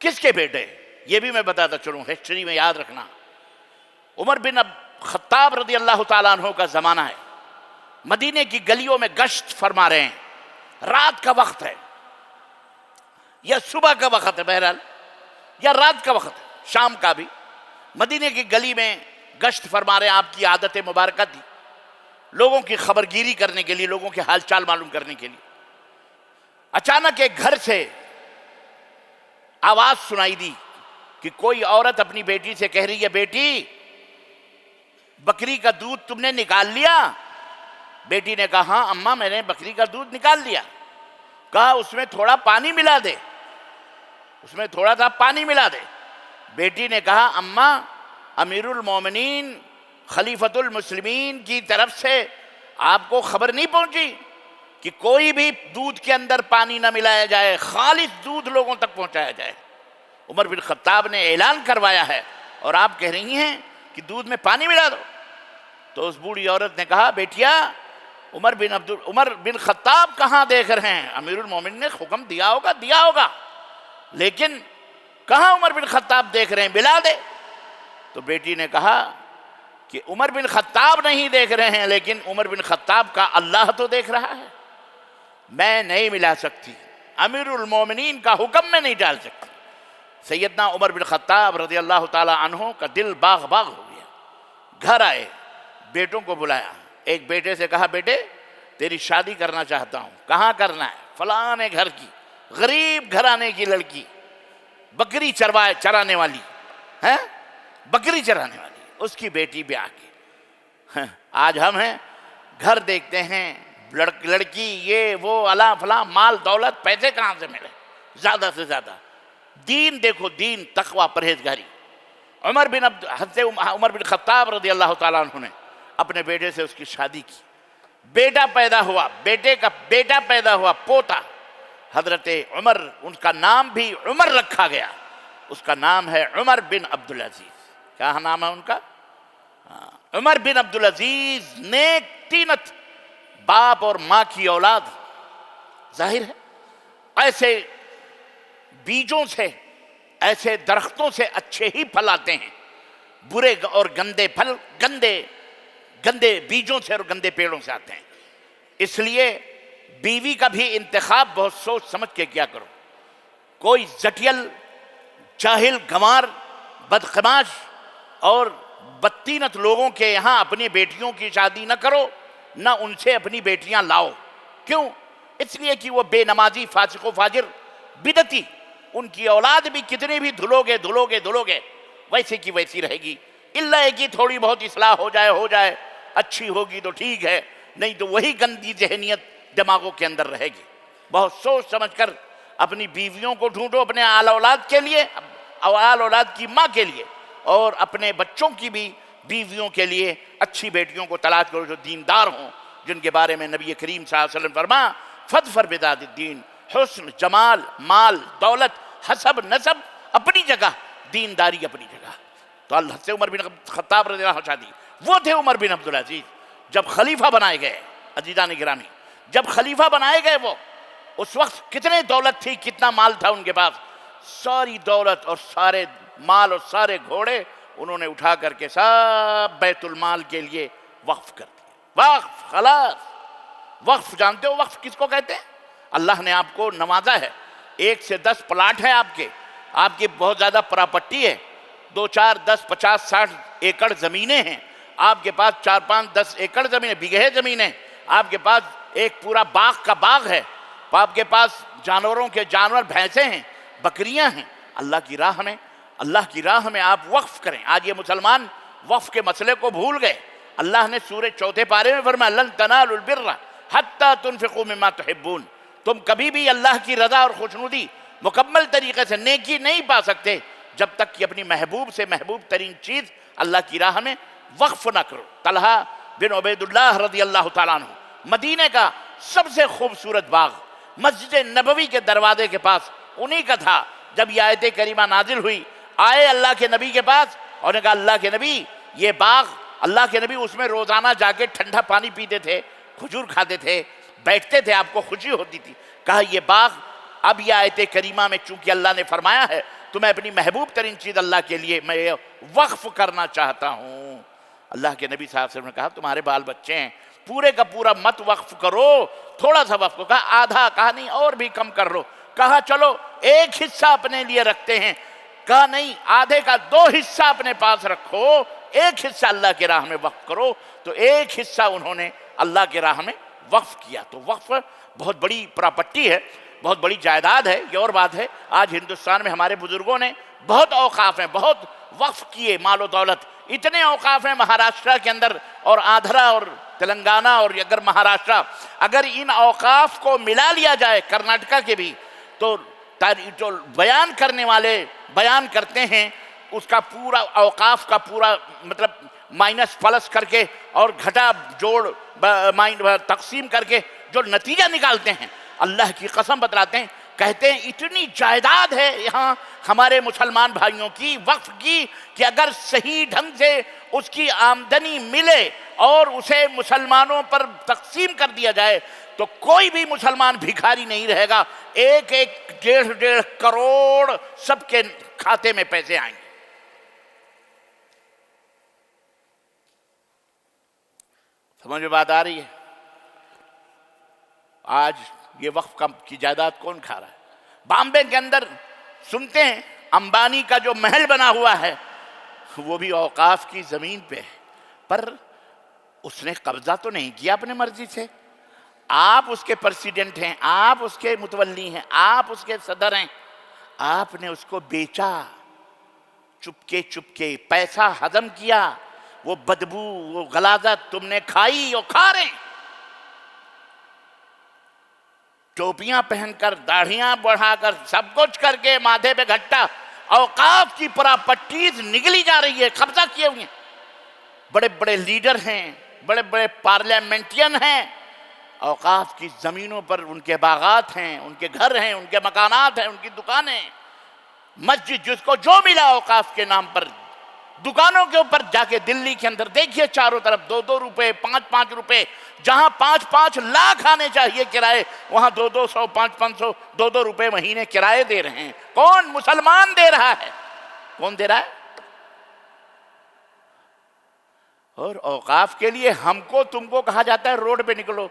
کس کے بیٹے؟ یہ بھی میں بتاتا چلوں، ہسٹری میں یاد رکھنا۔ عمر بن خطاب رضی اللہ تعالیٰ عنہ کا زمانہ ہے، مدینے کی گلیوں میں گشت فرما رہے ہیں، رات کا وقت ہے یا صبح کا وقت ہے، بہرحال یا رات کا وقت ہے، شام کا بھی، مدینے کی گلی میں گشت فرما رہے ہیں۔ آپ کی عادت مبارکہ تھی لوگوں کی خبرگیری کرنے کے لیے، لوگوں کے حال چال معلوم کرنے کے لیے۔ اچانک ایک گھر سے آواز سنائی دی کہ کوئی عورت اپنی بیٹی سے کہہ رہی ہے، بیٹی بکری کا دودھ تم نے نکال لیا؟ بیٹی نے کہا، ہاں اماں میں نے بکری کا دودھ نکال لیا۔ کہا اس میں تھوڑا پانی ملا دے، اس میں تھوڑا سا پانی ملا دے۔ بیٹی نے کہا، اماں امیر المومنین خلیفۃ المسلمین کی طرف سے آپ کو خبر نہیں پہنچی کہ کوئی بھی دودھ کے اندر پانی نہ ملایا جائے، خالص دودھ لوگوں تک پہنچایا جائے؟ عمر بن خطاب نے اعلان کروایا ہے اور آپ کہہ رہی ہیں کہ دودھ میں پانی ملا دو۔ تو اس بوڑھی عورت نے کہا، بیٹیا عمر بن خطاب کہاں دیکھ رہے ہیں؟ امیر المومنین نے حکم دیا ہوگا، لیکن کہاں عمر بن خطاب دیکھ رہے ہیں، ملا دے۔ تو بیٹی نے کہا کہ عمر بن خطاب نہیں دیکھ رہے ہیں، لیکن عمر بن خطاب کا اللہ تو دیکھ رہا ہے، میں نہیں ملا سکتی، امیر المومنین کا حکم میں نہیں ڈال سکتی۔ سیدنا عمر بن خطاب رضی اللہ تعالی عنہ کا دل باغ باغ ہو گیا۔ گھر آئے، بیٹوں کو بلایا، ایک بیٹے سے کہا، بیٹے تیری شادی کرنا چاہتا ہوں۔ کہاں کرنا ہے؟ فلانے گھر کی، غریب گھرانے کی لڑکی، بکری چرانے والی ہے، بکری چرانے والی، اس کی بیٹی بیاہ کی۔ آج ہم ہیں گھر دیکھتے ہیں، لڑکی، یہ وہ الا فلاں، مال دولت، پیسے کہاں سے ملے زیادہ سے زیادہ؟ دین دیکھو، دین، تقوی، پرہیزگاری۔ حضرت عمر بن خطاب رضی اللہ تعالیٰ عنہ نے اپنے بیٹے سے اس کی شادی کی، بیٹا پیدا ہوا، بیٹے کا بیٹا پیدا ہوا، پوتا حضرت عمر، ان کا نام بھی عمر رکھا گیا، اس کا نام ہے عمر بن عبدالعزیز۔ کیا نام ہے ان کا؟ عمر بن عبدالعزیز، نیک تینت، باپ اور ماں کی اولاد۔ ظاہر ہے ایسے بیجوں سے، ایسے درختوں سے اچھے ہی پھل آتے ہیں، برے اور گندے پھل گندے بیجوں سے اور گندے پیڑوں سے آتے ہیں۔ اس لیے بیوی کا بھی انتخاب بہت سوچ سمجھ کے کیا کرو۔ کوئی زٹیل، جاہل، گنوار، بدقماش اور بدتینت لوگوں کے یہاں اپنی بیٹیوں کی شادی نہ کرو، نہ ان سے اپنی بیٹیاں لاؤ۔ کیوں؟ اس لیے کہ وہ بے نمازی، فاسق و فاجر، بدعتی، ان کی اولاد بھی کتنی بھی دھلو گے ویسے کی ویسی رہے گی، اللہ کہ تھوڑی بہت اصلاح ہو جائے، اچھی ہوگی تو ٹھیک ہے، نہیں تو وہی گندی ذہنیت دماغوں کے اندر رہے گی۔ بہت سوچ سمجھ کر اپنی بیویوں کو ڈھونڈو، اپنے آل اولاد کے لیے، آل اولاد کی ماں کے لیے، اور اپنے بچوں کی بھی بیویوں کے لیے اچھی بیٹیوں کو تلاش کرو جو دیندار ہوں، جن کے بارے میں نبی کریم صلی اللہ علیہ وسلم فرما فَاظْفَرْ بِذَاتِ الدِّین، حسن، جمال، مال، دولت، حسب، نسب اپنی جگہ، دینداری اپنی جگہ۔ تو اللہ سے عمر بن خطاب رضی اللہ عنہ شادی، وہ تھے عمر بن عبدالعزیز۔ جب خلیفہ بنائے گئے، عزیزان گرامی، جب خلیفہ بنائے گئے، وہ اس وقت کتنے دولت تھی، کتنا مال تھا ان کے پاس، ساری دولت اور سارے مال اور سارے گھوڑے انہوں نے اٹھا کر کے سب بیت المال کے لیے وقف کر دیا۔ وقف، خلاص۔ وقف جانتے ہو وقف کس کو کہتے ہیں؟ اللہ نے آپ کو نوازا ہے، 1 سے 10 پلاٹ ہیں آپ کی بہت زیادہ پراپرٹی ہے، 2، 4، 10، 50، 60 ایکڑ زمینیں ہیں آپ کے پاس، 4، 5، 10 ایکڑ زمینیں، بگہے زمینیں آپ کے پاس، ایک پورا باغ کا باغ ہے آپ کے پاس، جانوروں کے جانور، بھینسیں ہیں، بکریاں ہیں۔ اللہ کی راہ میں آپ وقف کریں۔ آج یہ مسلمان وقف کے مسئلے کو بھول گئے۔ اللہ نے سورہ 4 پارے میں فرمایا لن تنالوا البر حتی تنفقوا مما تحبون، تم کبھی بھی اللہ کی رضا اور خوشنودی مکمل طریقے سے، نیکی نہیں پا سکتے جب تک کہ اپنی محبوب سے محبوب ترین چیز اللہ کی راہ میں وقف نہ کرو۔ طلحہ بن عبید اللہ رضی اللہ تعالیٰ عنہ، مدینہ کا سب سے خوبصورت باغ مسجد نبوی کے دروازے کے پاس انہی کا تھا۔ جب یہ آیت کریمہ نازل ہوئی، آئے اللہ کے نبی کے پاس اور نے کہا اللہ کے نبی، یہ باغ، اللہ کے نبی اس میں روزانہ جا کے ٹھنڈا پانی پیتے تھے، کھجور کھاتے تھے، بیٹھتے تھے، آپ کو خوشی ہوتی تھی۔ کہا یہ باغ اب یہ آیت کریمہ میں چونکہ اللہ نے فرمایا ہے تو میں اپنی محبوب ترین چیز اللہ کے لیے میں وقف کرنا چاہتا ہوں۔ اللہ کے نبی صلی اللہ علیہ وسلم نے کہا تمہارے بال بچے ہیں، پورے کا پورا مت وقف کرو، تھوڑا سا وقف کرو۔ کہا آدھا، کہا نہیں اور بھی کم کر لو۔ کہا چلو ایک حصہ اپنے لیے رکھتے ہیں۔ کہا نہیں، آدھے کا 2 حصہ اپنے پاس رکھو، ایک حصہ اللہ کی راہ میں وقف کرو۔ تو ایک حصہ انہوں نے اللہ کی راہ میں وقف کیا۔ تو وقف بہت بڑی پراپرٹی ہے، بہت بڑی جائیداد ہے۔ یہ اور بات ہے، آج ہندوستان میں ہمارے بزرگوں نے بہت اوقاف ہیں، بہت وقف کیے، مال و دولت، اتنے اوقاف ہیں مہاراشٹرا کے اندر اور آندھرا اور تلنگانہ، اور اگر مہاراشٹرا، اگر ان اوقاف کو ملا لیا جائے کرناٹکا کے بھی، تو جو بیان کرنے والے بیان کرتے ہیں اس کا پورا اوقاف کا پورا مطلب مائنس پلس کر کے اور گھٹا جوڑ تقسیم کر کے جو نتیجہ نکالتے ہیں، اللہ کی قسم بتلاتے ہیں، کہتے ہیں اتنی جائیداد ہے یہاں ہمارے مسلمان بھائیوں کی وقف کی کہ اگر صحیح ڈھنگ سے اس کی آمدنی ملے اور اسے مسلمانوں پر تقسیم کر دیا جائے تو کوئی بھی مسلمان بھکاری نہیں رہے گا، 1-1 کروڑ سب کے کھاتے میں پیسے آئیں گے۔ سمجھ میں بات آ رہی ہے؟ آج یہ وقف کی جائیداد کون کھا رہا ہے؟ بامبے کے اندر سنتے ہیں امبانی کا جو محل بنا ہوا ہے وہ بھی اوقاف کی زمین پہ ہے، پر اس نے قبضہ تو نہیں کیا اپنے مرضی سے۔ آپ اس کے پریزیڈنٹ ہیں، آپ اس کے متولی ہیں، آپ اس کے صدر ہیں، آپ نے اس کو بیچا، چپکے پیسہ ہضم کیا، وہ بدبو، وہ غلاظت تم نے کھائی اور کھا رہے ہیں۔ ٹوپیاں پہن کر، داڑھیاں بڑھا کر، سب کچھ کر کے ماتھے پہ گھٹا، اوقاف کی پراپرٹیز نگلی جا رہی ہے، قبضہ کیے ہوئے ہیں۔ بڑے بڑے لیڈر ہیں، بڑے بڑے پارلیمنٹین ہیں، اوقاف کی زمینوں پر ان کے باغات ہیں، ان کے گھر ہیں، ان کے مکانات ہیں، ان کی دکانیں، مسجد جس کو جو ملا اوقاف کے نام پر، دکانوں کے اوپر جا کے دلی کے اندر دیکھیے چاروں طرف 2-2 روپے، 5-5 روپے، جہاں 5-5 لاکھ آنے چاہیے کرائے، وہاں 200-200، 500-500، 2 روپے مہینے کرائے دے رہے ہیں۔ کون؟ مسلمان دے رہا ہے۔ کون دے رہا ہے؟ اور اوقاف کے لیے ہم کو تم کو کہا جاتا ہے روڈ پہ نکلو،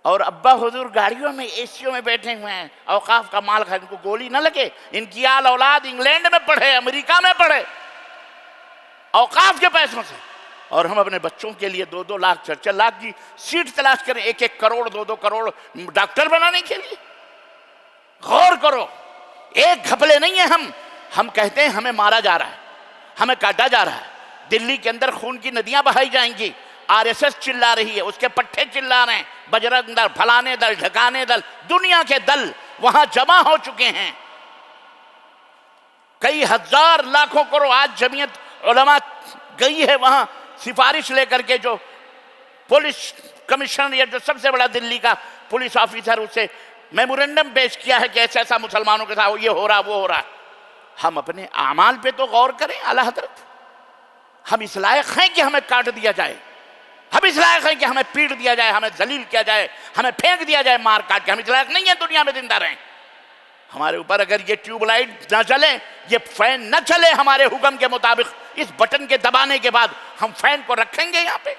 اور ابا حضور گاڑیوں میں، اے سیوں میں بیٹھے ہوئے ہیں، اوقاف کا مال کھائے، ان کو گولی نہ لگے، ان کی آل اولاد انگلینڈ میں پڑھے، امریکہ میں پڑھے اوقاف کے پیسوں سے، اور ہم اپنے بچوں کے لیے 2-2 لاکھ 4-4 لاکھ کی سیٹ تلاش کریں، 1-1 کروڑ 2-2 کروڑ ڈاکٹر بنانے کے لیے۔ غور کرو، ایک گھپلے نہیں ہیں ہم کہتے ہیں ہمیں مارا جا رہا ہے، ہمیں کاٹا جا رہا ہے، دلی کے اندر خون کی ندیاں بہائی جائیں گی، آر ایس ایس چلا رہی ہے، اس کے پٹھے چلا رہے ہیں، بجرنگ دل، پھلانے دل، ڈھکانے دل، دنیا کے دل وہاں جمع ہو چکے ہیں، کئی ہزار لاکھوں کروڑ۔ آج جمعیت علماء گئی ہے وہاں سفارش لے کر کے، جو پولیس کمشنر یا جو سب سے بڑا دلی کا پولیس آفیسر، اسے میمورنڈم پیش کیا ہے کہ ایسا ایسا مسلمانوں کے ساتھ یہ ہو رہا وہ ہو رہا۔ ہم اپنے اعمال پہ تو غور کریں اعلیٰ حضرت، ہم اس لائق ہیں کہ ہمیں کاٹ دیا جائے، ہم اس لائق ہیں کہ ہمیں پیٹ دیا جائے، ہمیں ذلیل کیا جائے، ہمیں پھینک دیا جائے مار کاٹ کے، ہم اس لائق نہیں ہیں دنیا میں زندہ رہیں۔ ہمارے اوپر اگر یہ ٹیوب لائٹ نہ چلے، یہ فین نہ چلے ہمارے حکم کے مطابق، اس بٹن کے دبانے کے بعد ہم فین کو رکھیں گے یہاں پہ،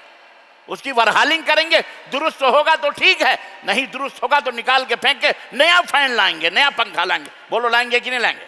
اس کی ورحالنگ کریں گے، درست ہوگا تو ٹھیک ہے، نہیں درست ہوگا تو نکال کے پھینک کے نیا فین لائیں گے، نیا پنکھا لائیں گے۔ بولو لائیں گے کہ نہیں لائیں گے؟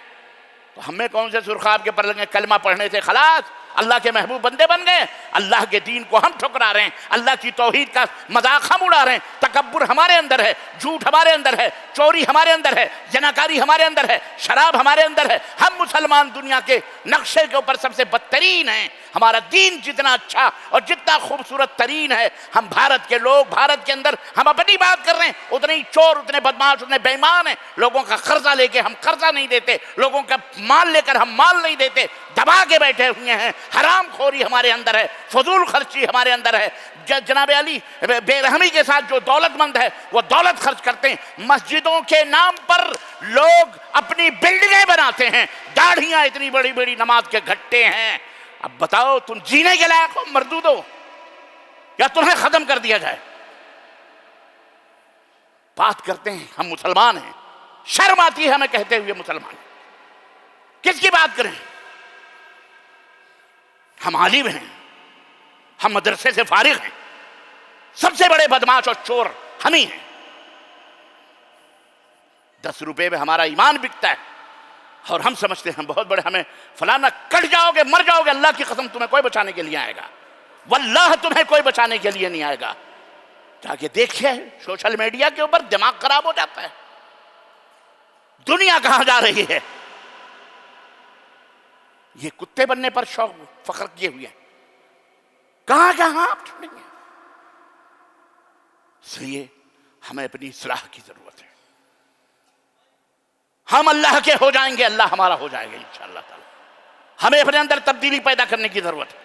تو ہمیں کون سے سرخاب کے پر لگیں؟ کلمہ پڑھنے سے خلاص، اللہ کے محبوب بندے بن گئے، اللہ کے دین کو ہم ٹھکرا رہے ہیں، اللہ کی توحید کا مذاق ہم اڑا رہے ہیں، تکبر ہمارے اندر ہے، جھوٹ ہمارے اندر ہے، چوری ہمارے اندر ہے، زناکاری ہمارے اندر ہے، شراب ہمارے اندر ہے۔ ہم مسلمان دنیا کے نقشے کے اوپر سب سے بدترین ہیں، ہمارا دین جتنا اچھا اور جتنا خوبصورت ترین ہے، ہم بھارت کے لوگ، بھارت کے اندر ہم اپنی بات کر رہے ہیں، اتنے ہی چور، اتنے بدماش، اتنے بے ایمان ہیں، لوگوں کا قرضہ لے کے ہم قرضہ نہیں دیتے، لوگوں کا مال لے کر ہم مال نہیں دیتے، دبا کے بیٹھے ہوئے ہیں، حرام خوری ہمارے اندر ہے، فضول خرچی ہمارے اندر ہے۔ جناب علی بے رحمی کے ساتھ جو دولت مند ہے وہ دولت خرچ کرتے ہیں، مسجدوں کے نام پر لوگ اپنی بلڈنگیں بناتے ہیں، داڑھیاں اتنی بڑی بڑی، نماز کے گھٹے ہیں۔ اب بتاؤ تم جینے کے لائق ہو مردود ہو یا تمہیں ختم کر دیا جائے؟ بات کرتے ہیں ہم مسلمان ہیں، شرم آتی ہے ہمیں کہتے ہوئے مسلمان، کس کی بات کریں؟ ہم عالم ہیں، ہم مدرسے سے فارغ ہیں، سب سے بڑے بدماش اور چور ہم ہی ہیں۔ 10 روپے میں ہمارا ایمان بکتا ہے اور ہم سمجھتے ہیں بہت بڑے، ہمیں فلانا، کٹ جاؤ گے، مر جاؤ گے، اللہ کی قسم تمہیں کوئی بچانے کے لیے آئے گا، واللہ تمہیں کوئی بچانے کے لیے نہیں آئے گا۔ جا کے دیکھیے سوشل میڈیا کے اوپر دماغ خراب ہو جاتا ہے، دنیا کہاں جا رہی ہے؟ یہ کتے بننے پر شوق فخر کیے ہوئے ہیں، کہاں آپ چھوڑیں گے؟ اس لیے ہمیں اپنی اصلاح کی ضرورت ہے، ہم اللہ کے ہو جائیں گے، اللہ ہمارا ہو جائے گا انشاءاللہ تعالی۔ ہمیں اپنے اندر تبدیلی پیدا کرنے کی ضرورت ہے۔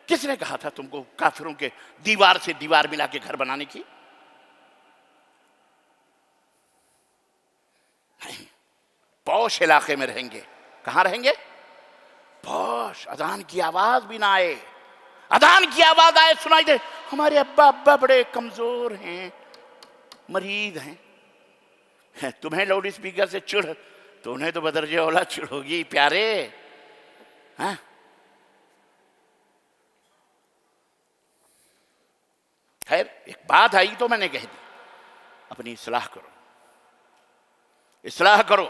کس نے کہا تھا تم کو کافروں کے دیوار سے دیوار ملا کے گھر بنانے کی؟ نہیں، پوش علاقے میں رہیں گے۔ کہاں رہیں گے؟ پوش، اذان کی آواز بھی نہ آئے، اذان کی آواز آئے سنائی دے ہمارے ابا بڑے کمزور ہیں، مریض ہیں، تمہیں لاؤڈ اسپیکر سے چڑھ تو انہیں تو بدرجہ اولا چڑھ ہوگی پیارے۔ ہاں، خیر ایک بات آئی تو میں نے کہہ دی، اپنی اصلاح کرو، اصلاح کرو۔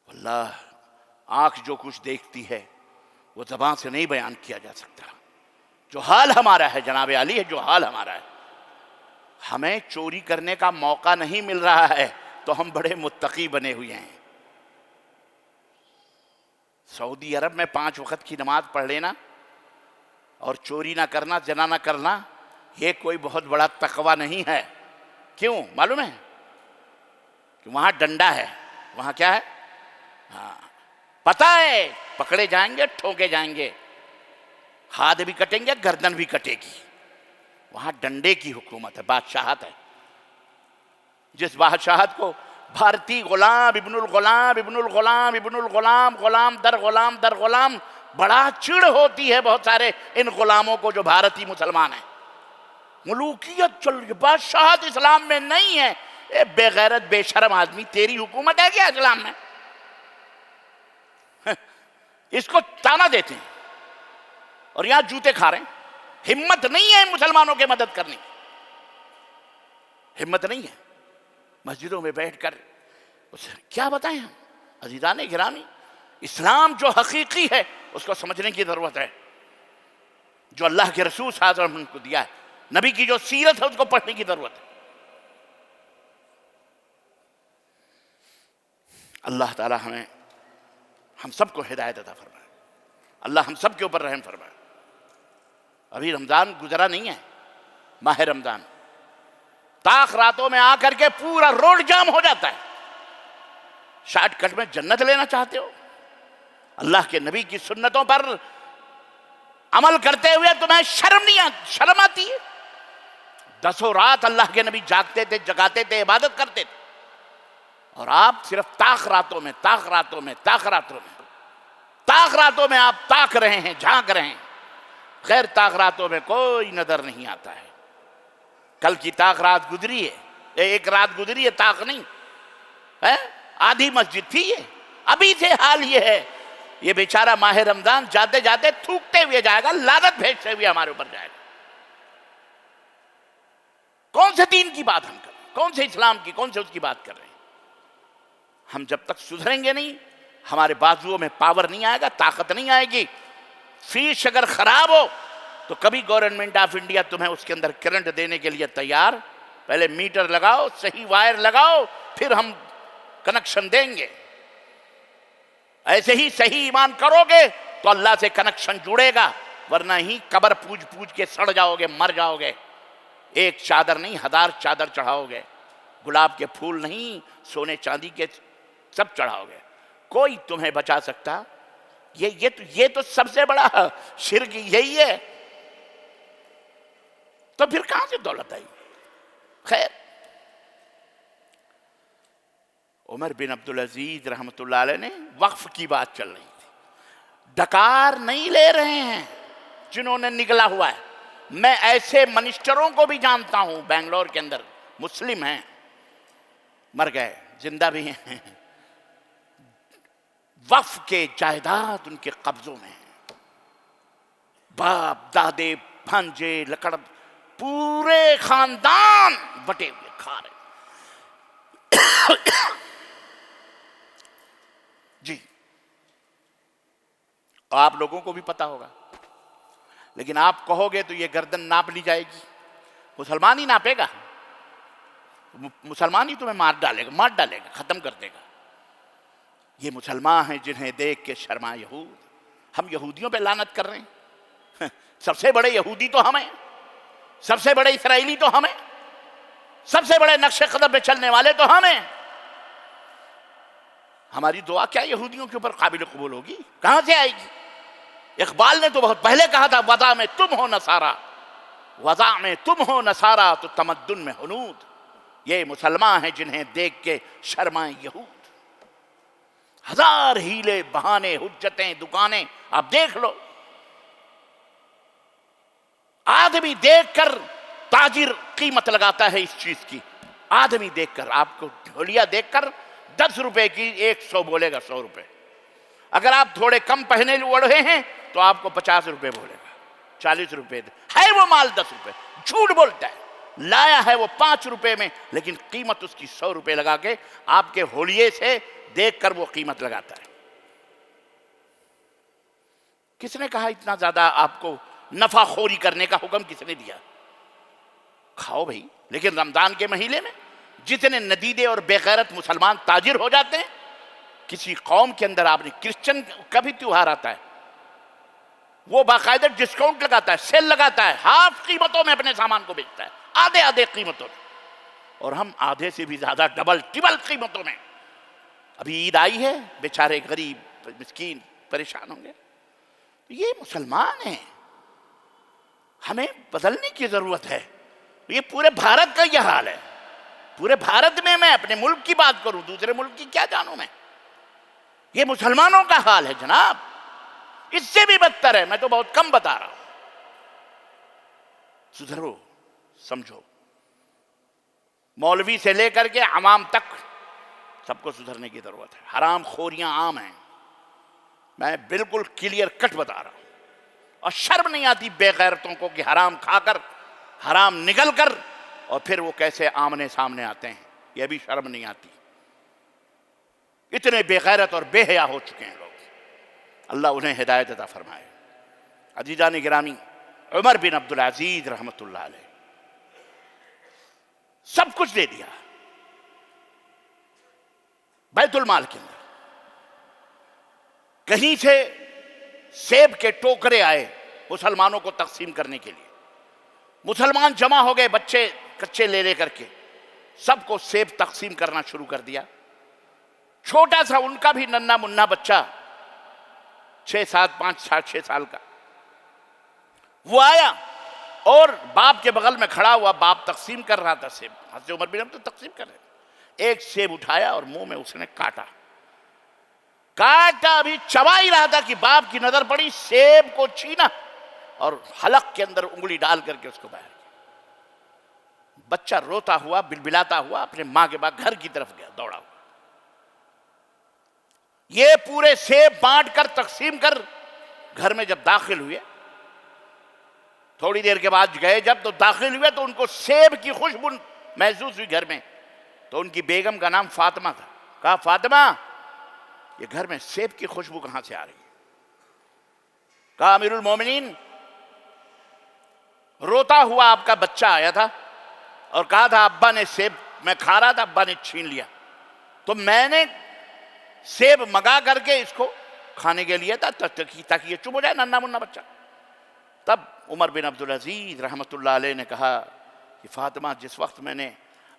واللہ آنکھ جو کچھ دیکھتی ہے وہ زبان سے نہیں بیان کیا جا سکتا۔ جو حال ہمارا ہے جناب علی ہے، جو حال ہمارا ہے، ہمیں چوری کرنے کا موقع نہیں مل رہا ہے تو ہم بڑے متقی بنے ہوئے ہیں۔ سعودی عرب میں 5 وقت کی نماز پڑھ لینا اور چوری نہ کرنا، زنا نہ کرنا یہ کوئی بہت بڑا تقوی نہیں ہے. کیوں معلوم ہے؟ کہ وہاں ڈنڈا ہے، وہاں کیا ہے؟ ہاں پتہ ہے پکڑے جائیں گے، ٹھوکے جائیں گے، ہاتھ بھی کٹیں گے، گردن بھی کٹے گی. وہاں ڈنڈے کی حکومت ہے، بادشاہت ہے. جس بادشاہت کو بھارتی غلام ابن الغلام ابن الغلام ابن الغلام، غلام در غلام در غلام، بڑا چڑ ہوتی ہے بہت سارے ان غلاموں کو جو بھارتی مسلمان ہیں. ملوکیت چل رہی، بادشاہت اسلام میں نہیں ہے. اے بے غیرت بے شرم آدمی، تیری حکومت ہے کیا اسلام میں؟ اس کو تانا دیتے ہیں اور یہاں جوتے کھا رہے ہیں. ہمت نہیں ہے مسلمانوں کے مدد کرنے کی، ہمت نہیں ہے. مسجدوں میں بیٹھ کر کیا بتائیں ہم؟ عزیزان گرامی، اسلام جو حقیقی ہے اس کو سمجھنے کی ضرورت ہے. جو اللہ کے رسول صلی اللہ علیہ وسلم کو دیا ہے، نبی کی جو سیرت ہے اس کو پڑھنے کی ضرورت ہے. اللہ تعالی ہم سب کو ہدایت عطا فرمائے. اللہ ہم سب کے اوپر رحم فرمائے. ابھی رمضان گزرا نہیں ہے، ماہ رمضان. طاق راتوں میں آ کر کے پورا روڈ جام ہو جاتا ہے. شارٹ کٹ میں جنت لینا چاہتے ہو؟ اللہ کے نبی کی سنتوں پر عمل کرتے ہوئے تمہیں شرم آتی ہے؟ 10 رات اللہ کے نبی جاگتے تھے، جگاتے تھے، عبادت کرتے تھے، اور آپ صرف طاق راتوں میں آپ طاق رہے ہیں، جھانک رہے ہیں. غیر طاق راتوں میں کوئی نظر نہیں آتا ہے. کل کی طاق رات گزری ہے، ایک رات گزری ہے، طاق نہیں ہے. آدھی مسجد تھی. یہ ابھی سے حال یہ ہے. یہ بیچارہ ماہ رمضان جاتے جاتے تھوکتے ہوئے جائے گا، لعنت بھیجتے ہوئے ہمارے اوپر جائے گا. کون سے دین کی بات ہم کر رہے ہیں؟ کون سے اسلام کی، کون سے اس کی بات کر رہے ہیں؟ ہم جب تک سدھریں گے نہیں، ہمارے بازوؤں میں پاور نہیں آئے گا، طاقت نہیں آئے گی. فیس اگر خراب ہو تو کبھی گورنمنٹ آف انڈیا تمہیں اس کے اندر کرنٹ دینے کے لیے تیار. پہلے میٹر لگاؤ، صحیح وائر لگاؤ، پھر ہم کنیکشن دیں گے. ایسے ہی صحیح ایمان کرو گے تو اللہ سے کنیکشن جڑے گا، ورنہ ہی قبر پوج کے سڑ جاؤ گے، مر جاؤ گے. ایک چادر نہیں 1000 چادر چڑھاؤ گے. گلاب کے پھول نہیں، سونے چاندی کے سب چڑھاؤ گے. کوئی تمہیں بچا سکتا؟ یہ تو سب سے بڑا شرک یہی ہے. تو پھر کہاں سے دولت آئی؟ خیر، عمر بن عبدالعزیز رحمۃ اللہ علیہ نے وقف کی بات چل رہی تھی. ڈکار نہیں لے رہے ہیں جنہوں نے نگلا ہوا ہے. میں ایسے منسٹروں کو بھی جانتا ہوں بنگلور کے اندر، مسلم ہیں، مر گئے، زندہ بھی ہیں. وقف کے جائیداد ان کے قبضوں میں ہیں. باپ دادے بھانجے لکڑ پورے خاندان بٹے ہوئے کھا رہے. جی آپ لوگوں کو بھی پتا ہوگا، لیکن آپ کہو گے تو یہ گردن ناپ لی جائے گی. مسلمان ہی ناپے گا، مسلمان ہی تمہیں مار ڈالے گا، ختم کر دے گا. یہ مسلمان ہیں جنہیں دیکھ کے شرما یہود. ہم یہودیوں پہ لعنت کر رہے ہیں. سب سے بڑے یہودی تو ہم ہیں، سب سے بڑے اسرائیلی تو ہم ہیں، سب سے بڑے نقش قدم پہ چلنے والے تو ہم ہیں. ہماری دعا کیا یہودیوں کے اوپر قابل قبول ہوگی؟ کہاں سے آئے گی؟ اقبال نے تو بہت پہلے کہا تھا، وضع میں تم ہو نصارا، وضع میں تم ہو نصارا تو تمدن میں ہنود. یہ مسلمان ہیں جنہیں دیکھ کے شرمائیں یہود. 1000 ہیلے، بہانے، حجتیں، دکانیں آپ دیکھ لو. آدمی دیکھ کر تاجر قیمت لگاتا ہے اس چیز کی. آدمی دیکھ کر، آپ کو ڈھولیا دیکھ کر 10 روپے کی 100 بولے گا، 100 روپے. اگر آپ تھوڑے کم پہنے اوڑھے ہیں تو آپ کو 50 روپے بولے گا، 40 روپے ہے وہ مال 10 روپے. جھوٹ بولتا ہے. لایا ہے وہ 5 روپے میں، لیکن قیمت اس کی 100 روپے لگا کے آپ کے ہولیے سے دیکھ کر وہ قیمت لگاتا ہے. کس نے کہا اتنا زیادہ آپ کو نفع خوری کرنے کا حکم کس نے دیا؟ کھاؤ بھائی، لیکن رمضان کے مہینے میں جتنے ندیدے اور بے غیرت مسلمان تاجر ہو جاتے ہیں. کسی قوم کے اندر آپ نے کرسچن کا بھی تیوہار آتا ہے، وہ باقاعدہ ڈسکاؤنٹ لگاتا ہے، سیل لگاتا ہے، ہاف قیمتوں میں اپنے سامان کو بیچتا ہے، آدھے آدھے قیمتوں میں، اور ہم آدھے سے بھی زیادہ ڈبل ٹربل قیمتوں میں۔ ابھی عید آئی ہے، بیچارے غریب مسکین پریشان ہوں گے۔ یہ مسلمان ہیں، ہمیں بدلنے کی ضرورت ہے۔ یہ پورے بھارت کا یہ حال ہے، پورے بھارت میں اپنے ملک کی بات کروں، دوسرے ملک کی کیا جانوں میں، یہ مسلمانوں کا حال ہے جناب، اس سے بھی بدتر ہے۔ میں تو بہت کم بتا رہا ہوں۔ سدھرو، سمجھو، مولوی سے لے کر کے عوام تک سب کو سدھرنے کی ضرورت ہے۔ حرام خوریاں عام ہیں، میں بالکل کلیئر کٹ بتا رہا ہوں، اور شرم نہیں آتی بے غیرتوں کو کہ حرام کھا کر، حرام نگل کر، اور پھر وہ کیسے آمنے سامنے آتے ہیں، یہ بھی شرم نہیں آتی۔ اتنے بے غیرت اور بے حیا ہو چکے ہیں لوگ، اللہ انہیں ہدایت عطا فرمائے۔ عزیزان گرامی، عمر بن عبدالعزیز رحمۃ اللہ علیہ سب کچھ دے دیا بیت المال کے اندر، کہیں سے سیب کے ٹوکرے آئے مسلمانوں کو تقسیم کرنے کے لیے، مسلمان جمع ہو گئے، بچے کچے لے کر کے سب کو سیب تقسیم کرنا شروع کر دیا۔ چھوٹا سا ان کا بھی ننھا منھا بچہ 6 سال کا وہ آیا اور باپ کے بغل میں کھڑا ہوا، باپ تقسیم کر رہا تھا سیب، حضرت عمر بن عبد تقسیم کر رہے تھے۔ ایک سیب اٹھایا اور منہ میں اس نے کاٹا، ابھی چبا ہی رہا تھا کہ باپ کی نظر پڑی، سیب کو چھینا اور حلق کے اندر انگلی ڈال کر کے اس کو باہر کیا۔ بچہ روتا ہوا، بلبلاتا ہوا اپنے ماں کے بعد گھر کی طرف گیا، دوڑا ہوا۔ یہ پورے سیب بانٹ کر تقسیم کر گھر میں جب داخل ہوئے، تھوڑی دیر کے بعد گئے جب تو داخل ہوئے تو ان کو سیب کی خوشبو محسوس ہوئی گھر میں، تو ان کی بیگم کا نام فاطمہ تھا۔ کہا فاطمہ، یہ گھر میں سیب کی خوشبو کہاں سے آ رہی ہے؟ کہا امیر المومنین، روتا ہوا آپ کا بچہ آیا تھا اور کہا تھا ابا نے سیب، میں کھا رہا تھا، ابا نے چھین لیا، تو میں نے سیب منگا کر کے اس کو کھانے کے لیے تھا تاکہ یہ چپ ہو جائے ننھا منھا بچہ۔ تب عمر بن عبدالعزیز رحمۃ اللہ علیہ نے کہا کہ فاطمہ، جس وقت میں نے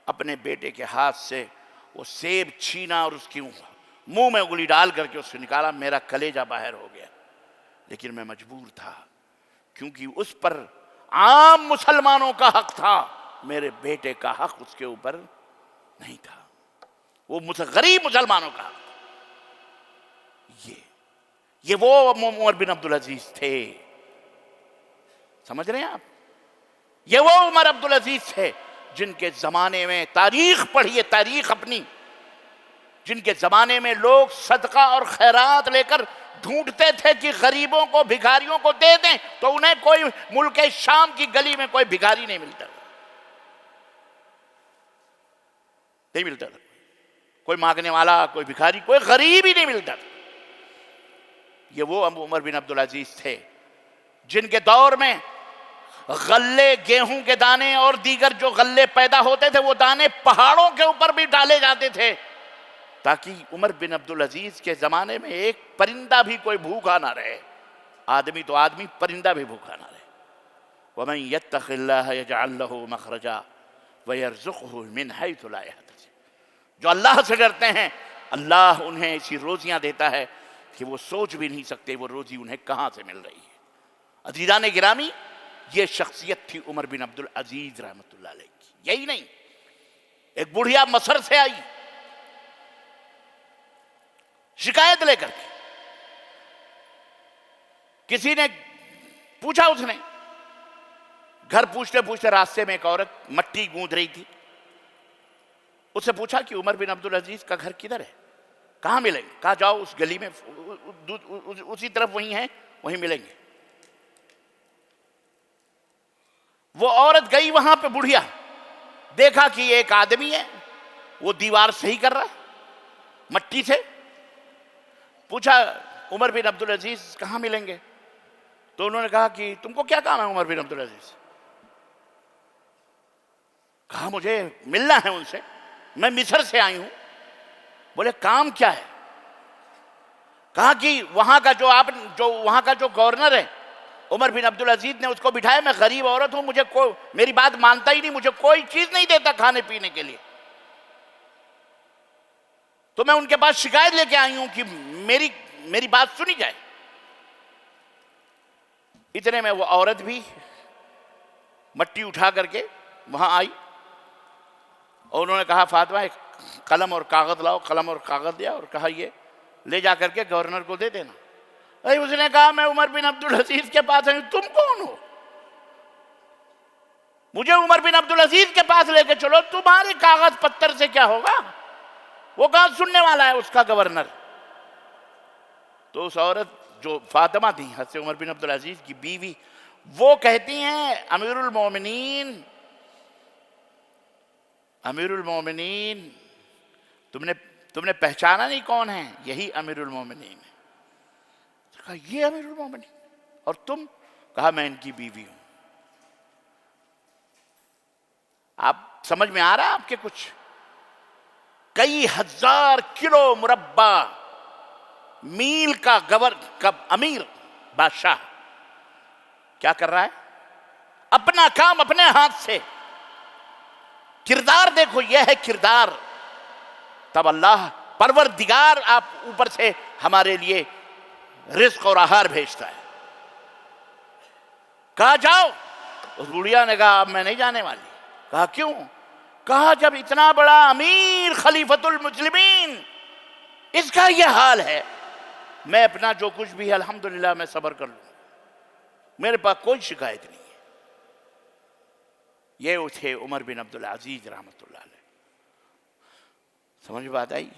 اپنے بیٹے کے ہاتھ سے وہ سیب چھینا اور اس کی منہ میں انگلی ڈال کر کے اس سے نکالا، میرا کلیجہ باہر ہو گیا، لیکن میں مجبور تھا کیونکہ اس پر عام مسلمانوں کا حق تھا، میرے بیٹے کا حق اس کے اوپر نہیں تھا، وہ غریب مسلمانوں کا حق۔ یہ وہ عمر بن عبدالعزیز تھے، سمجھ رہے ہیں آپ؟ یہ وہ عمر عبدالعزیز تھے جن کے زمانے میں، تاریخ پڑھیے، تاریخ اپنی، جن کے زمانے میں لوگ صدقہ اور خیرات لے کر ڈھونڈتے تھے کہ غریبوں کو، بھکاریوں کو دے دیں، تو انہیں کوئی ملک شام کی گلی میں کوئی بھکاری نہیں ملتا تھا، نہیں ملتا تھا، کوئی مانگنے والا، کوئی بھکاری، کوئی غریب ہی نہیں ملتا تھا۔ یہ وہ عمر بن عبدالعزیز تھے جن کے دور میں غلے، گیہوں کے دانے اور دیگر جو غلے پیدا ہوتے تھے، وہ دانے پہاڑوں کے اوپر بھی ڈالے جاتے تھے تاکہ عمر بن عبدالعزیز کے زمانے میں ایک پرندہ بھی کوئی بھوکا نہ رہے، آدمی تو آدمی، پرندہ بھی بھوکا نہ رہے۔ وَمَن يَتَّقِ اللَّهَ يَجْعَلْ لَهُ مَخْرَجًا وَيَرْزُقْهُ مِنْ حَيْثُ لَا يَحْتَسِبُ، جو اللہ سے ڈرتے ہیں اللہ انہیں ایسی روزیاں دیتا ہے کہ وہ سوچ بھی نہیں سکتے وہ روزی انہیں کہاں سے مل رہی ہے۔ عزیزان گرامی، یہ شخصیت تھی عمر بن عبدالعزیز رحمۃ اللہ علیہ کی۔ یہی نہیں، ایک بڑھیا مصر سے آئی شکایت لے کر کے، کسی نے پوچھا، اس نے گھر پوچھتے پوچھتے راستے میں ایک عورت مٹی گوندھ رہی تھی، اس سے پوچھا کہ عمر بن عبدالعزیز کا گھر کدھر ہے، کہاں ملیں گے؟ کہا جاؤ اس گلی میں، اسی طرف وہیں ہیں، وہیں ملیں گے۔ وہ عورت گئی وہاں پہ، بڑھیا دیکھا کہ ایک آدمی ہے وہ دیوار صحیح کر رہا ہے مٹی سے، پوچھا عمر بن عبدالعزیز کہاں ملیں گے؟ تو انہوں نے کہا کہ تم کو کیا کام ہے عمر بن عبدالعزیز؟ کہا مجھے ملنا ہے ان سے، میں مصر سے آئی ہوں۔ بولے کام کیا ہے؟ کہا کہ وہاں کا جو گورنر ہے عمر بن عبدالعزیز نے اس کو بٹھایا، میں غریب عورت ہوں، مجھے میری بات مانتا ہی نہیں، مجھے کوئی چیز نہیں دیتا کھانے پینے کے لیے، تو میں ان کے پاس شکایت لے کے آئی ہوں کہ میری بات سنی جائے۔ اتنے میں وہ عورت بھی مٹی اٹھا کر کے وہاں آئی اور انہوں نے کہا فاطمہ ایک قلم اور کاغذ لاؤ، قلم اور کاغذ دیا اور کہا یہ لے جا کر کے گورنر کو دے دینا۔ اس نے کہا میں عمر بن عبدالعزیز کے پاس آئی ہوں، تم کون ہو؟ مجھے عمر بن عبدالعزیز کے پاس لے کے چلو، تمہارے کاغذ پتر سے کیا ہوگا؟ وہ کہاں سننے والا ہے اس کا گورنر؟ تو اس عورت جو فاطمہ تھی حضرت عمر بن عبدالعزیز کی بیوی، وہ کہتی ہیں امیر المومنین تم نے پہچانا نہیں کون ہے؟ یہی امیر المومنین ہے۔ کہا یہ امیر المومنین اور تم؟ کہا میں ان کی بیوی ہوں۔ آپ سمجھ میں آ رہا ہے آپ کے کچھ؟ کئی ہزار کلو مربع میل کا امیر بادشاہ کیا کر رہا ہے؟ اپنا کام اپنے ہاتھ سے۔ کردار دیکھو، یہ ہے کردار۔ تب اللہ پروردگار آپ اوپر سے ہمارے لیے رزق اور آہار بھیجتا ہے۔ کہا جاؤ، اس بڑھیا نے کہا اب میں نہیں جانے والی۔ کہا کیوں؟ کہا جب اتنا بڑا امیر خلیفۃ المسلمین اس کا یہ حال ہے، میں اپنا جو کچھ بھی ہے الحمدللہ میں صبر کر لوں، میرے پاس کوئی شکایت نہیں ہے۔ یہ تھے عمر بن عبدالعزیز رحمۃ اللہ علیہ۔ سمجھ بات آئی؟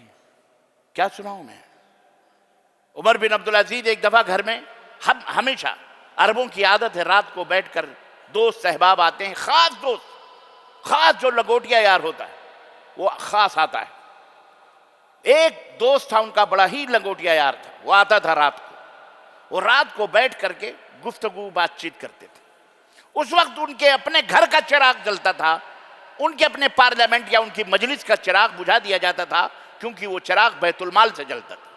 کیا سناؤں میں؟ عمر بن عبدالعزیز ایک دفعہ گھر میں، ہمیشہ عربوں کی عادت ہے رات کو بیٹھ کر دوست احباب آتے ہیں، خاص دوست، خاص جو لگوٹیا یار ہوتا ہے وہ خاص آتا ہے۔ ایک دوست تھا ان کا بڑا ہی لنگوٹیا یار تھا، وہ آتا تھا رات کو، وہ رات کو بیٹھ کر کے گفتگو بات چیت کرتے تھے۔ اس وقت ان کے اپنے گھر کا چراغ جلتا تھا، ان کے اپنے پارلیمنٹ یا ان کی مجلس کا چراغ بجھا دیا جاتا تھا، کیونکہ وہ چراغ بیت المال سے جلتا تھا۔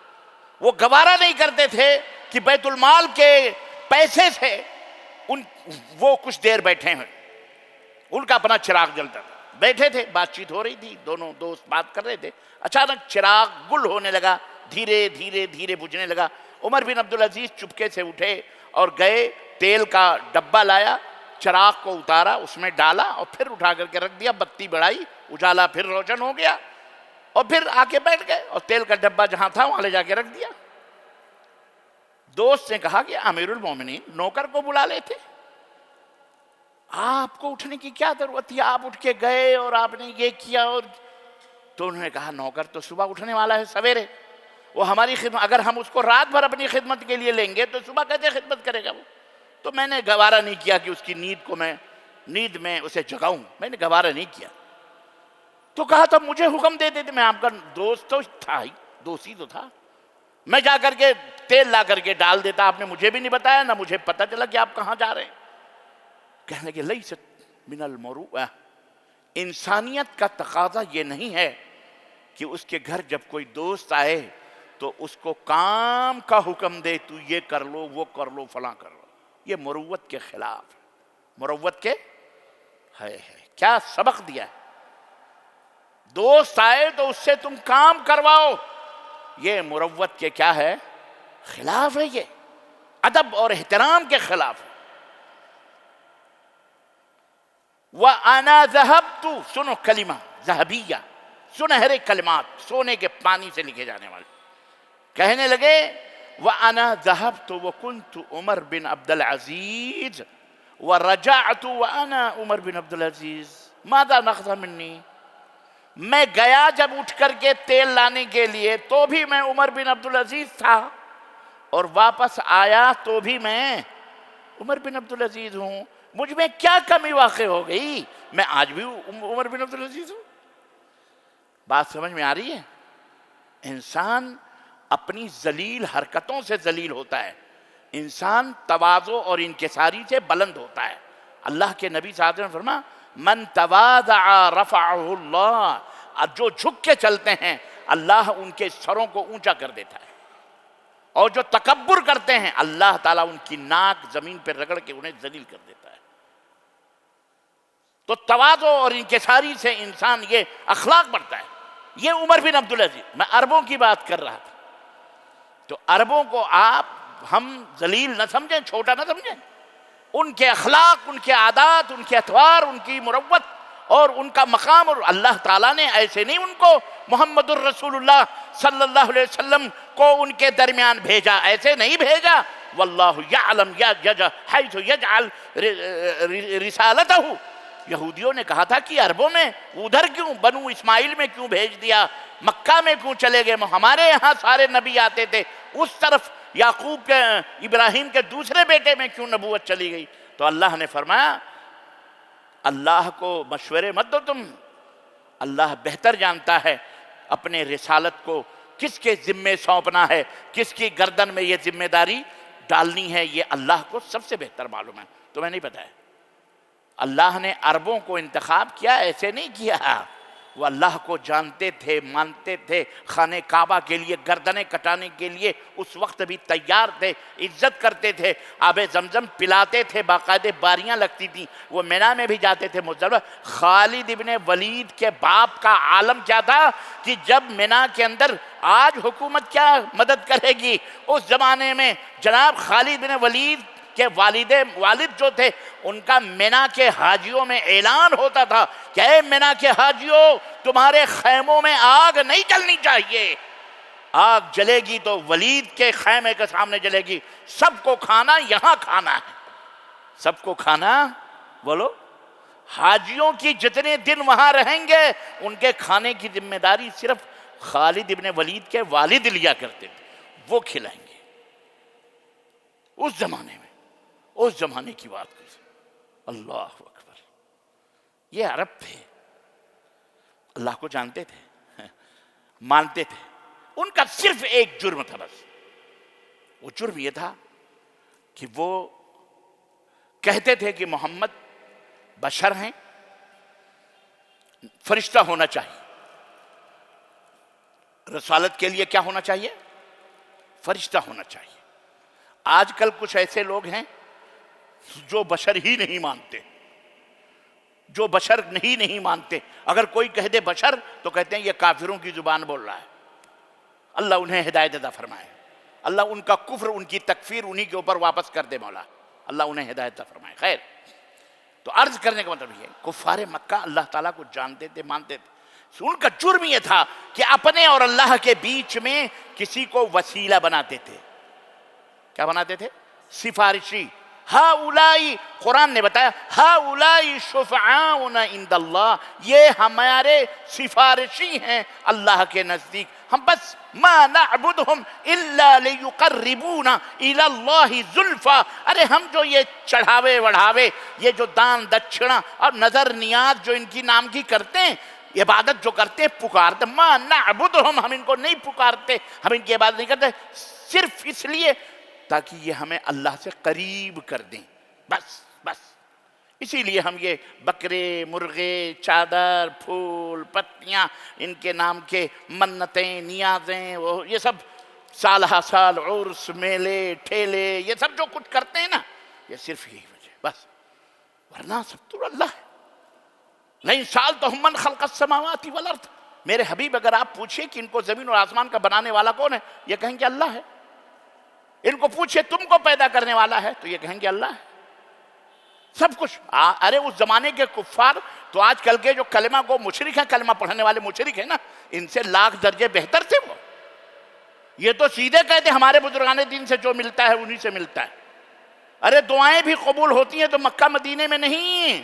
وہ گوارہ نہیں کرتے تھے کہ بیت المال کے پیسے سے وہ کچھ دیر بیٹھے ہیں، ان کا اپنا چراغ جلتا تھا۔ بیٹھے تھے، بات چیت ہو رہی تھی، دونوں دوست بات کر رہے تھے، اچانک چراغ گل ہونے لگا، دھیرے دھیرے دھیرے بجھنے لگا۔ عمر بن عبدالعزیز چپکے سے اٹھے اور گئے، تیل کا ڈبہ لایا، چراغ کو اتارا، اس میں ڈالا اور پھر اٹھا کر کے رکھ دیا، بتی بڑھائی، اجالا پھر روشن ہو گیا، اور پھر آ کے بیٹھ گئے اور تیل کا ڈبہ جہاں تھا وہاں لے جا کے رکھ دیا۔ دوست نے کہا کہ امیر المومنین نوکر کو بلا لیتے، آپ کو اٹھنے کی کیا ضرورت تھی؟ آپ اٹھ کے گئے اور آپ نے یہ کیا۔ اور تو انہوں نے کہا نوکر تو صبح اٹھنے والا ہے سویرے، وہ ہماری خدمت، اگر ہم اس کو رات بھر اپنی خدمت کے لیے لیں گے تو صبح کیسے خدمت کرے گا وہ؟ تو میں نے گوارہ نہیں کیا کہ اس کی نیند میں اسے جگاؤں، میں نے گوارہ نہیں کیا۔ تو کہا تب مجھے حکم دے دیتے، میں آپ کا دوست تو تھا ہی، دوستی تو تھا، میں جا کر کے تیل لا کر کے ڈال دیتا، آپ نے مجھے بھی نہیں بتایا، نہ مجھے پتہ چلا کہ آپ کہاں جا رہے ہیں۔ کہنے لگے لیست من المروءہ، انسانیت کا تقاضا یہ نہیں ہے کہ اس کے گھر جب کوئی دوست آئے تو اس کو کام کا حکم دے، تو یہ کر لو، وہ کر لو، فلاں کر لو، یہ مروت کے خلاف ہے، مروت کے ہے۔ کیا سبق دیا ہے؟ دوست آئے تو اس سے تم کام کرواؤ، یہ مروت کے کیا ہے؟ خلاف ہے، یہ ادب اور احترام کے خلاف ہے۔ وَأَنَا ذَهَبْتُ، سنو کلمہ ذہبیہ، سنہرے کلمات، سونے کے پانی سے لکھے جانے والے۔ کہنے لگے وَأَنَا ذَهَبْتُ وَكُنْتُ عمر بن عبدالعزیز وَرَجَعْتُ وَأَنَا عمر بن عبدالعزیز ماذا نَخْذَ مِنِّي، میں گیا جب اٹھ کر کے تیل لانے کے لیے تو بھی میں عمر بن عبدالعزیز تھا، اور واپس آیا تو بھی میں عمر بن عبدالعزیز ہوں، مجھ میں کیا کمی واقع ہو گئی؟ میں آج بھی عمر بن عبدالعزیز ہوں۔ بات سمجھ میں آ رہی ہے؟ انسان اپنی ذلیل حرکتوں سے ذلیل ہوتا ہے، انسان تواضع اور انکساری سے بلند ہوتا ہے۔ اللہ کے نبی صلی اللہ علیہ وسلم فرما من تواضع رفعہ اللہ، جو جھک کے چلتے ہیں اللہ ان کے سروں کو اونچا کر دیتا ہے، اور جو تکبر کرتے ہیں اللہ تعالیٰ ان کی ناک زمین پہ رگڑ کے انہیں ذلیل کر دیتا ہے۔ تو تواضع اور انکساری سے انسان یہ اخلاق بڑھتا ہے۔ یہ عمر بن عبدالعزیز، میں عربوں کی بات کر رہا تھا، تو عربوں کو ہم ذلیل نہ سمجھیں، چھوٹا نہ سمجھیں، ان کے اخلاق، ان کے عادات، ان کے اطوار، ان کی مروت اور ان کا مقام، اور اللہ تعالیٰ نے ایسے نہیں ان کو محمد الرسول اللہ صلی اللہ علیہ وسلم کو ان کے درمیان بھیجا، ایسے نہیں بھیجا۔ واللہ یعلم حیث یجعل رسالتہ۔ یہودیوں نے کہا تھا کہ عربوں میں ادھر کیوں، بنو اسماعیل میں کیوں بھیج دیا، مکہ میں کیوں چلے گئے، ہمارے یہاں سارے نبی آتے تھے، اس طرف یعقوب کے ابراہیم کے دوسرے بیٹے میں کیوں نبوت چلی گئی؟ تو اللہ نے فرمایا اللہ کو مشورے مت دو تم، اللہ بہتر جانتا ہے اپنے رسالت کو کس کے ذمے سونپنا ہے، کس کی گردن میں یہ ذمہ داری ڈالنی ہے، یہ اللہ کو سب سے بہتر معلوم ہے، تمہیں نہیں پتہ ہے۔ اللہ نے عربوں کو انتخاب کیا، ایسے نہیں کیا، وہ اللہ کو جانتے تھے، مانتے تھے، خانہ کعبہ کے لیے گردنیں کٹانے کے لیے اس وقت بھی تیار تھے، عزت کرتے تھے، آب زمزم پلاتے تھے، باقاعدہ باریاں لگتی تھیں، وہ مینا میں بھی جاتے تھے مزدلفہ۔ خالد ابن ولید کے باپ کا عالم کیا تھا کہ جب مینا کے اندر، آج حکومت کیا مدد کرے گی، اس زمانے میں جناب خالد بن ولید کہ والد جو تھے ان کا مینا کے حاجیوں میں اعلان ہوتا تھا کہ اے مینا کے حاجیوں، تمہارے خیموں میں آگ نہیں جلنی چاہیے، آگ جلے گی تو ولید کے خیمے کے سامنے جلے گی، سب کو کھانا یہاں کھانا ہے، سب کو کھانا، بولو، حاجیوں کی جتنے دن وہاں رہیں گے ان کے کھانے کی ذمہ داری صرف خالد ابن ولید کے والد لیا کرتے تھے، وہ کھلائیں گے۔ اس زمانے میں، اس زمانے کی بات کر، اللہ اکبر، یہ عرب تھے، اللہ کو جانتے تھے، مانتے تھے، ان کا صرف ایک جرم تھا بس، وہ جرم یہ تھا کہ وہ کہتے تھے کہ محمد بشر ہیں، فرشتہ ہونا چاہیے، رسالت کے لیے کیا ہونا چاہیے؟ فرشتہ ہونا چاہیے۔ آج کل کچھ ایسے لوگ ہیں جو بشر ہی نہیں مانتے، جو بشر نہیں مانتے، اگر کوئی کہہ دے بشر تو کہتے ہیں یہ کافروں کی زبان بول رہا ہے، اللہ انہیں ہدایت عطا فرمائے، اللہ ان کا کفر، ان کی تکفیر انہی کے اوپر واپس کر دے مولا، اللہ انہیں ہدایت عطا فرمائے۔ خیر، تو عرض کرنے کا مطلب یہ، کفار مکہ اللہ تعالیٰ کو جانتے تھے، مانتے تھے، ان کا جرم یہ تھا کہ اپنے اور اللہ کے بیچ میں کسی کو وسیلہ بناتے تھے، کیا بناتے تھے؟ سفارشی۔ ہاؤلائی، قرآن نے بتایا ہاؤلائی شفعاؤنا عند اللہ، یہ ہمارے سفارشی ہیں اللہ کے نزدیک، ہم بس ما نعبدہم الا لیقربونا الی اللہ زلفا، ارے ہم جو یہ چڑھاوے وڑھاوے، یہ جو دان دچھڑا اور نظر نیاز جو ان کی نام کی کرتے ہیں، عبادت جو کرتے ہیں، پکارتے، ما نعبدہم، ہم ان کو نہیں پکارتے، ہم ان کی عبادت نہیں کرتے صرف اس لیے تاکہ یہ ہمیں اللہ سے قریب کر دیں، بس اسی لیے ہم یہ بکرے، مرغے، چادر، پھول، پتیاں، ان کے نام کے منتیں، نیازیں، یہ سب سال ہا سال عرس، میلے، ٹھیلے، یہ سب جو کچھ کرتے ہیں نا، یہ صرف یہی وجہ بس، ورنہ سب تو اللہ ہے۔ نہیں سألتہم من خلق السماوات والارض، میرے حبیب اگر آپ پوچھیں کہ ان کو زمین اور آسمان کا بنانے والا کون ہے، یہ کہیں گے اللہ ہے۔ ان کو پوچھے تم کو پیدا کرنے والا ہے، تو یہ کہیں گے اللہ ہے۔ سب کچھ، ارے اس زمانے کے کفار تو آج کل کے جو کلمہ کو مشرک ہیں، کلمہ پڑھنے والے مشرک ہیں نا، ان سے لاکھ درجے بہتر تھے وہ۔ یہ تو سیدھے کہتے ہمارے بزرگان دین سے جو ملتا ہے انہی سے ملتا ہے۔ ارے دعائیں بھی قبول ہوتی ہیں تو مکہ مدینے میں نہیں،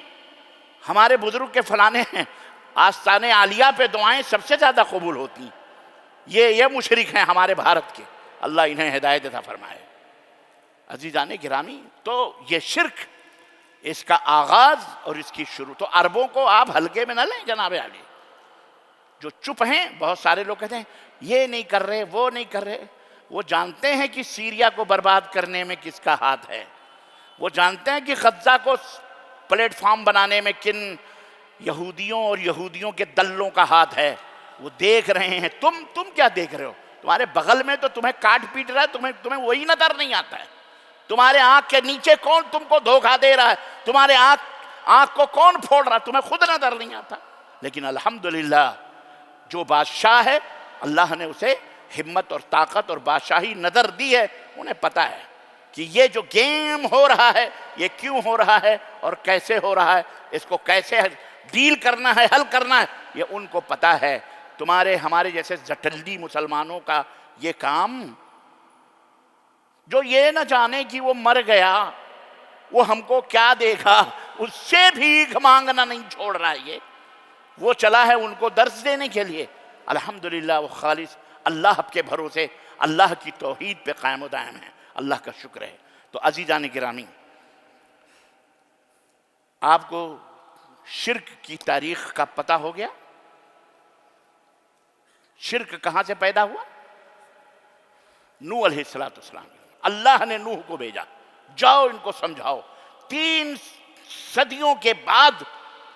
ہمارے بزرگ کے فلانے ہیں آستانے عالیہ پہ دعائیں سب سے زیادہ قبول ہوتی ہیں۔ یہ مشرک ہیں ہمارے بھارت کے، اللہ انہیں ہدایت عطا فرمائے۔ عزیزان گرامی، تو یہ شرک، اس کا آغاز اور اس کی شروع، تو عربوں کو آپ ہلکے میں نہ لیں جناب عالی، جو چپ ہیں، بہت سارے لوگ کہتے ہیں یہ نہیں کر رہے، وہ نہیں کر رہے، وہ جانتے ہیں کہ سیریا کو برباد کرنے میں کس کا ہاتھ ہے، وہ جانتے ہیں کہ غزہ کو پلیٹ فارم بنانے میں کن یہودیوں اور یہودیوں کے دلوں کا ہاتھ ہے، وہ دیکھ رہے ہیں۔ تم کیا دیکھ رہے ہو؟ تمہارے بغل میں تو تمہیں کاٹ پیٹ رہا ہے، تمہیں وہی نظر نہیں آتا ہے. تمہارے آنکھ کے نیچے کون تم کو دھوکہ دے رہا ہے، تمہارے آنکھ کو کون پھوڑ رہا ہے، تمہیں خود نظر نہیں آتا. لیکن الحمدللہ جو بادشاہ ہے اللہ نے اسے ہمت اور طاقت اور بادشاہی نظر دی ہے. انہیں پتا ہے کہ یہ جو گیم ہو رہا ہے یہ کیوں ہو رہا ہے اور کیسے ہو رہا ہے، اس کو کیسے ڈیل کرنا ہے، حل کرنا ہے، یہ ان کو پتا ہے. تمہارے ہمارے جیسے زٹلڈی مسلمانوں کا یہ کام، جو یہ نہ جانے کہ وہ مر گیا وہ ہم کو کیا دے گا، اس سے بھیک مانگنا نہیں چھوڑ رہا ہے. یہ وہ چلا ہے ان کو درس دینے کے لیے. الحمدللہ وہ خالص اللہ کے بھروسے اللہ کی توحید پہ قائم و دائم ہے. اللہ کا شکر ہے. تو عزیزان گرامی، آپ کو شرک کی تاریخ کا پتہ ہو گیا. شرک کہاں سے پیدا ہوا؟ نوح علیہ السلام. اللہ نے نوح کو بھیجا، جاؤ ان کو سمجھاؤ. 3 صدیوں کے بعد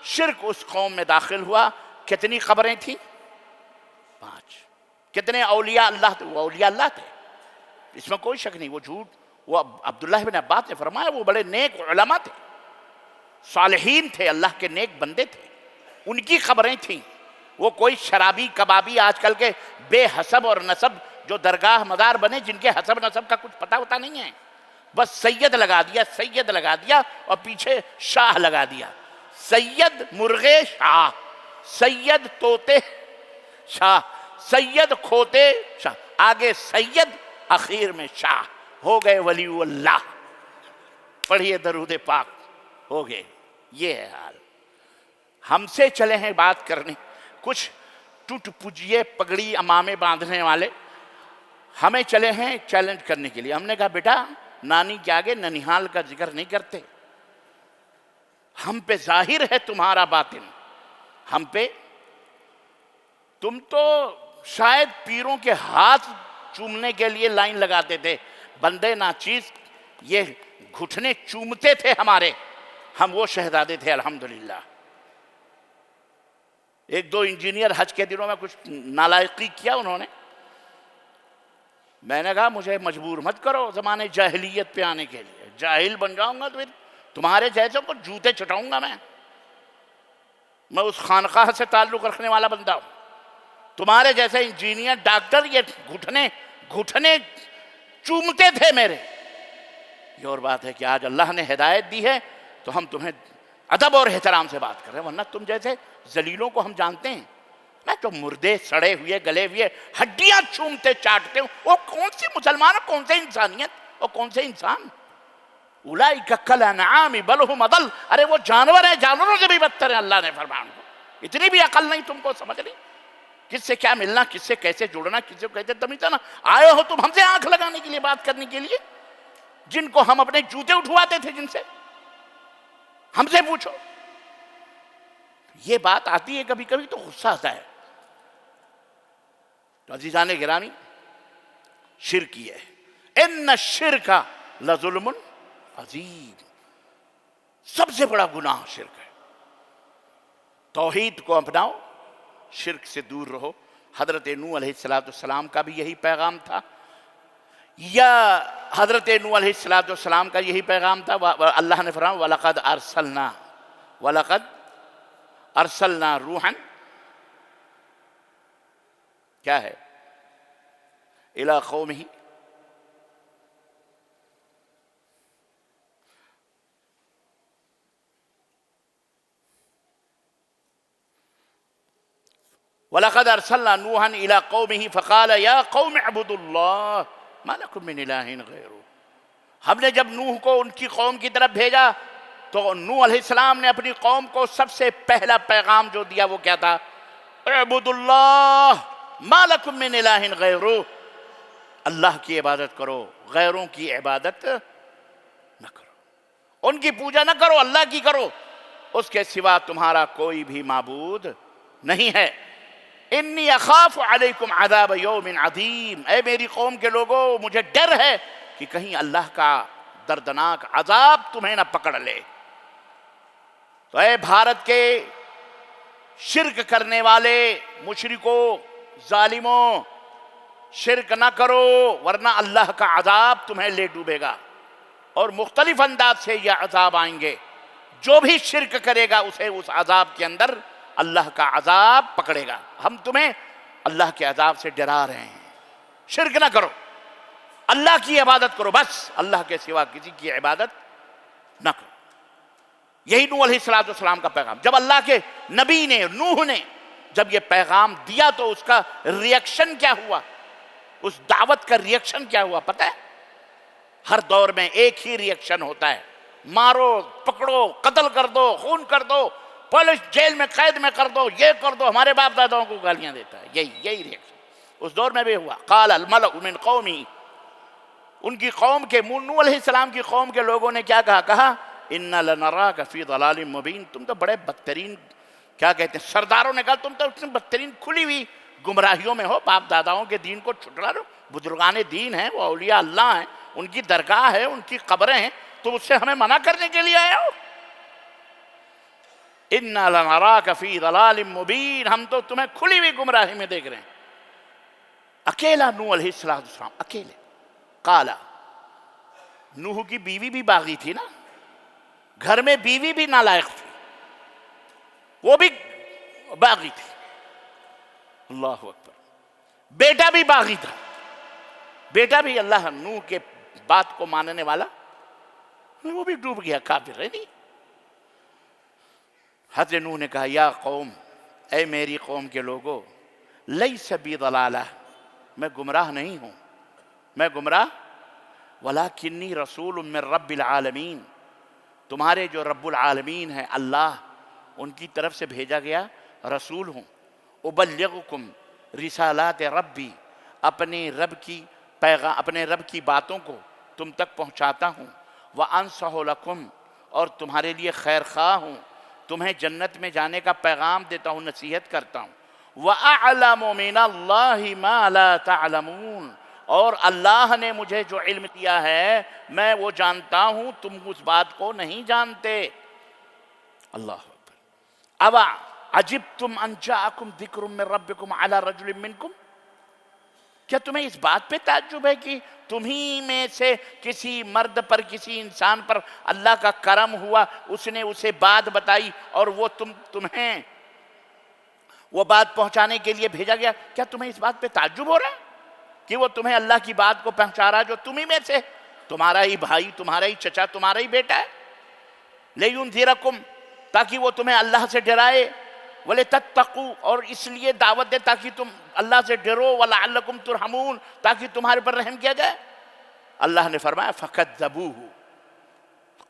شرک اس قوم میں داخل ہوا. کتنی قبریں تھیں؟ 5. کتنے اولیاء اللہ تھے؟ وہ اولیاء اللہ تھے، اس میں کوئی شک نہیں. وہ جھوٹ، وہ عبداللہ بن عباس نے فرمایا وہ بڑے نیک علماء تھے، صالحین تھے، اللہ کے نیک بندے تھے. ان کی قبریں تھیں. وہ کوئی شرابی کبابی آج کل کے بے حسب اور نسب جو درگاہ مزار بنے جن کے حسب نسب کا کچھ پتہ ہوتا نہیں ہے، بس سید لگا دیا، سید لگا دیا اور پیچھے شاہ لگا دیا. سید مرغے شاہ، سید طوطے شاہ، سید کھوتے شاہ، آگے سید اخیر میں شاہ. ہو گئے ولی اللہ. پڑھیے درود پاک. ہو گئے. یہ ہے حال. ہم سے چلے ہیں بات کرنے کچھ ٹوٹ پجیے پگڑی امامے باندھنے والے، ہمیں چلے ہیں چیلنج کرنے کے لیے. ہم نے کہا بیٹا نانی کے آگے ننیحال کا ذکر نہیں کرتے. ہم پہ ظاہر ہے تمہارا باطن. ہم پہ تم تو شاید پیروں کے ہاتھ چومنے کے لیے لائن لگاتے تھے. بندے ناچیز یہ گھٹنے چومتے تھے ہمارے. ہم وہ شہزادے تھے الحمدللہ. 1-2 انجینئر حج کے دنوں میں کچھ نالائقی کیا انہوں نے. میں نے کہا مجھے مجبور مت کرو زمانے جاہلیت پہ آنے کے لیے. جاہل بن جاؤں گا تو پھر تمہارے جیسے کو جوتے چٹاؤں گا. میں اس خانقاہ سے تعلق رکھنے والا بندہ ہوں. تمہارے جیسے انجینئر ڈاکٹر یہ گھٹنے چومتے تھے میرے. یہ اور بات ہے کہ آج اللہ نے ہدایت دی ہے تو ہم تمہیں ادب اور احترام سے بات کر رہے ہیں، ورنہ تم جیسے ذلیلوں کو ہم جانتے ہیں نا، جو مردے سڑے ہوئے گلے ہوئے ہڈیاں چومتے چاٹتے ہیں. وہ کون سی مسلمان اور کون سے انسانیت اور کون سے انسان؟ اولئک کالانعام بل ھم اضل. ارے وہ جانور ہیں، جانوروں سے بھی بدتر ہیں. اللہ نے فرمایا ان کو. اتنی بھی عقل نہیں تم کو سمجھ نہیں کس سے کیا ملنا، کس سے کیسے جڑنا، کس سے کیسے تمیزنا. آئے ہو تم ہم سے آنکھ لگانے کے لیے، بات کرنے کے لیے، جن کو ہم اپنے جوتے اٹھواتے تھے. جن سے ہم سے پوچھو. یہ بات آتی ہے کبھی کبھی تو غصہ آتا ہے. تو عزیزان گرامی، شرک یہ ہے. ان الشرک لظلم عظیم. سب سے بڑا گناہ شرک ہے. توحید کو اپناؤ، شرک سے دور رہو. حضرت نوح علیہ السلام کا بھی یہی پیغام تھا، یا حضرت نوح علیہ السلام کا یہی پیغام تھا. اللہ نے فرمایا وَلَقَدْ أَرْسَلْنَا رُوحًا، کیا ہے، إِلَىٰ قَوْمِهِ. وَلَقَدْ أَرْسَلْنَا نُوحًا إِلَىٰ قَوْمِهِ فَقَالَ يَا قَوْمِ اعْبُدُوا اللَّهَ مَا لَكُم مِّنْ إِلَٰهٍ غَيْرُهُ. ہم نے جب نوح کو ان کی قوم کی طرف بھیجا تو نوح علیہ السلام نے اپنی قوم کو سب سے پہلا پیغام جو دیا وہ کیا تھا؟ اعبدوا اللہ ما لکم من الہ غیرہ. اللہ کی عبادت کرو، غیروں کی عبادت نہ کرو. ان کی پوجا نہ کرو، اللہ کی کرو. اس کے سوا تمہارا کوئی بھی معبود نہیں ہے. انی اخاف علیکم عذاب یوم عظیم. اے میری قوم کے لوگوں، مجھے ڈر ہے کہ کہیں اللہ کا دردناک عذاب تمہیں نہ پکڑ لے. تو اے بھارت کے شرک کرنے والے مشرکوں، ظالموں، شرک نہ کرو ورنہ اللہ کا عذاب تمہیں لے ڈوبے گا، اور مختلف انداز سے یہ عذاب آئیں گے۔ جو بھی شرک کرے گا اسے اس عذاب کے اندر اللہ کا عذاب پکڑے گا۔ ہم تمہیں اللہ کے عذاب سے ڈرا رہے ہیں، شرک نہ کرو، اللہ کی عبادت کرو، بس اللہ کے سوا کسی کی عبادت نہ کرو۔ یہی نوح علیہ السلام کا پیغام۔ جب اللہ کے نبی نے، نوح نے جب یہ پیغام دیا تو اس کا ریئیکشن کیا ہوا، اس دعوت کا ریئیکشن کیا ہوا پتہ ہے؟ ہر دور میں ایک ہی ریئیکشن ہوتا ہے، مارو، پکڑو، قتل کر دو، خون کر دو، پولیس جیل میں قید میں کر دو، یہ کر دو، ہمارے باپ داداؤں کو گالیاں دیتا ہے، یہی ریئیکشن اس دور میں بھی ہوا۔ قال الملأ من قومی، ان کی قوم کے، نوح علیہ السلام کی قوم کے لوگوں نے کیا کہا اِنَّا لَنَرَاكَ فِي ضَلَالٍ مُبِينٍ، تم تو بڑے بدترین، کیا کہتے ہیں، سرداروں نے کہا تم تو اتنی بدترین کھلی ہوئی گمراہیوں میں ہو، باپ داداؤں کے دین کو چھٹلا رہو، بزرگان دین ہیں، وہ اولیاء اللہ ہیں، ان کی درگاہ ہے، ان کی قبریں ہیں، تم اس سے ہمیں منع کرنے کے لیے آئے ہو؟ اِنَّا لَنَرَاكَ فِي ضَلَالٍ مُبِينٍ، ہم تو تمہیں کھلی ہوئی گمراہی میں دیکھ رہے ہیں۔ اکیلا نوح علیہ السلام، اکیلے۔ قالا، نوح کی بیوی بھی باغی تھی نا، گھر میں بیوی بھی نالائق تھی، وہ بھی باغی تھی، اللہ اکبر، بیٹا بھی باغی تھا، بیٹا بھی اللہ نوح کے بات کو ماننے والا، وہ بھی ڈوب گیا، کافر ہے نہیں۔ حضرت نوح نے کہا یا قوم، اے میری قوم کے لوگو، لیس بی ضلالہ، میں گمراہ نہیں ہوں، میں گمراہ، ولیکنی رسول من رب العالمین، تمہارے جو رب العالمین ہیں اللہ، ان کی طرف سے بھیجا گیا رسول ہوں۔ ابلغکم رسالات ربی، اپنے رب کی باتوں کو تم تک پہنچاتا ہوں۔ وانصح لکم، اور تمہارے لیے خیر خواہ ہوں، تمہیں جنت میں جانے کا پیغام دیتا ہوں، نصیحت کرتا ہوں۔ وَأَعْلَمُ مِنَ اللَّهِ مَا لَا تَعْلَمُونَ، اور اللہ نے مجھے جو علم دیا ہے میں وہ جانتا ہوں، تم اس بات کو نہیں جانتے۔ اللہ اکبر۔ اب عجبتم ان جاءکم ذکر من ربکم علی رجل منکم، کیا تمہیں اس بات پہ تعجب ہے کہ تمہیں میں سے کسی مرد پر، کسی انسان پر اللہ کا کرم ہوا، اس نے اسے بات بتائی اور وہ تمہیں وہ بات پہنچانے کے لیے بھیجا گیا؟ کیا تمہیں اس بات پہ تعجب ہو رہا ہے کہ وہ تمہیں اللہ کی بات کو پہنچا رہا ہے جو تمہیں میں سے، تمہارا ہی بھائی، تمہارا ہی چچا، تمہارا ہی بیٹا ہے؟ لِيُنذِرَكُمْ، تاکہ وہ تمہیں اللہ سے ڈرائے، وَلِتَتَّقُوا، اور اس لیے دعوت دے تاکہ تم اللہ سے ڈرو، وَلَعَلَّكُمْ تُرْحَمُونَ، تاکہ تمہارے پر رحم کیا جائے۔ اللہ نے فرمایا فَكَذَّبُوهُ،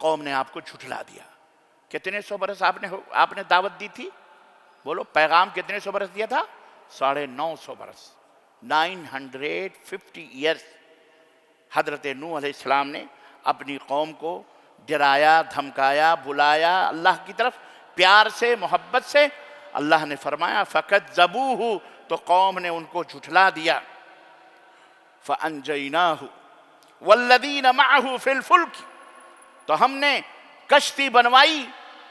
قوم نے آپ کو جھٹلا دیا۔ کتنے سو برس آپ نے دعوت دی تھی؟ بولو، پیغام کتنے سو برس دیا تھا؟ 950 برس، 950 ایئرس حضرت نوح علیہ السلام نے اپنی قوم کو ڈرایا، دھمکایا، بلایا اللہ کی طرف پیار سے، محبت سے۔ اللہ نے فرمایا فَكَذَّبُوهُ، تو قوم نے ان کو جھٹلا دیا۔ فَأَنْجَيْنَاهُ وَالَّذِينَ مَعَهُ فِي الْفُلْكِ، تو ہم نے کشتی بنوائی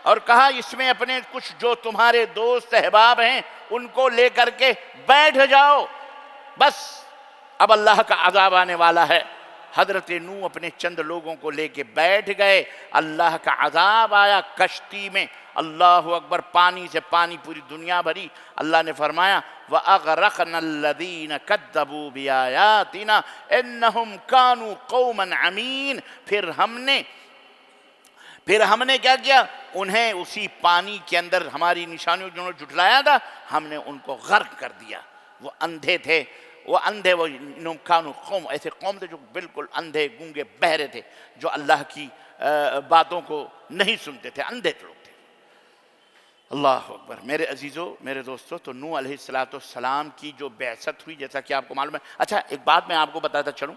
اور کہا اس میں اپنے کچھ جو تمہارے دوست احباب ہیں ان کو لے کر کے بیٹھ جاؤ، بس اب اللہ کا عذاب آنے والا ہے۔ حضرت نوح اپنے چند لوگوں کو لے کے بیٹھ گئے، اللہ کا عذاب آیا کشتی میں، اللہ اکبر، پانی سے پانی پوری دنیا بھری۔ اللہ نے فرمایا وَأَغْرَقْنَا الَّذِينَ كَذَّبُوا بِآيَاتِنَا إِنَّهُمْ كَانُوا قَوْمًا عَمِينَ، پھر ہم نے کیا کیا، انہیں اسی پانی کے اندر ہماری نشانیوں جنہوں نے جھٹلایا تھا ہم نے ان کو غرق کر دیا۔ وہ اندھے تھے، وہ انہم کانوا قوم، ایسے قوم تھے جو بالکل اندھے، گونگے، بہرے تھے، جو اللہ کی باتوں کو نہیں سنتے تھے، اندھے لوگ تھے۔ اللہ اکبر۔ میرے عزیزو، میرے دوستو، تو نوح علیہ السلام کی جو بعثت ہوئی جیسا کہ آپ کو معلوم ہے۔ اچھا ایک بات میں آپ کو بتاتا چلوں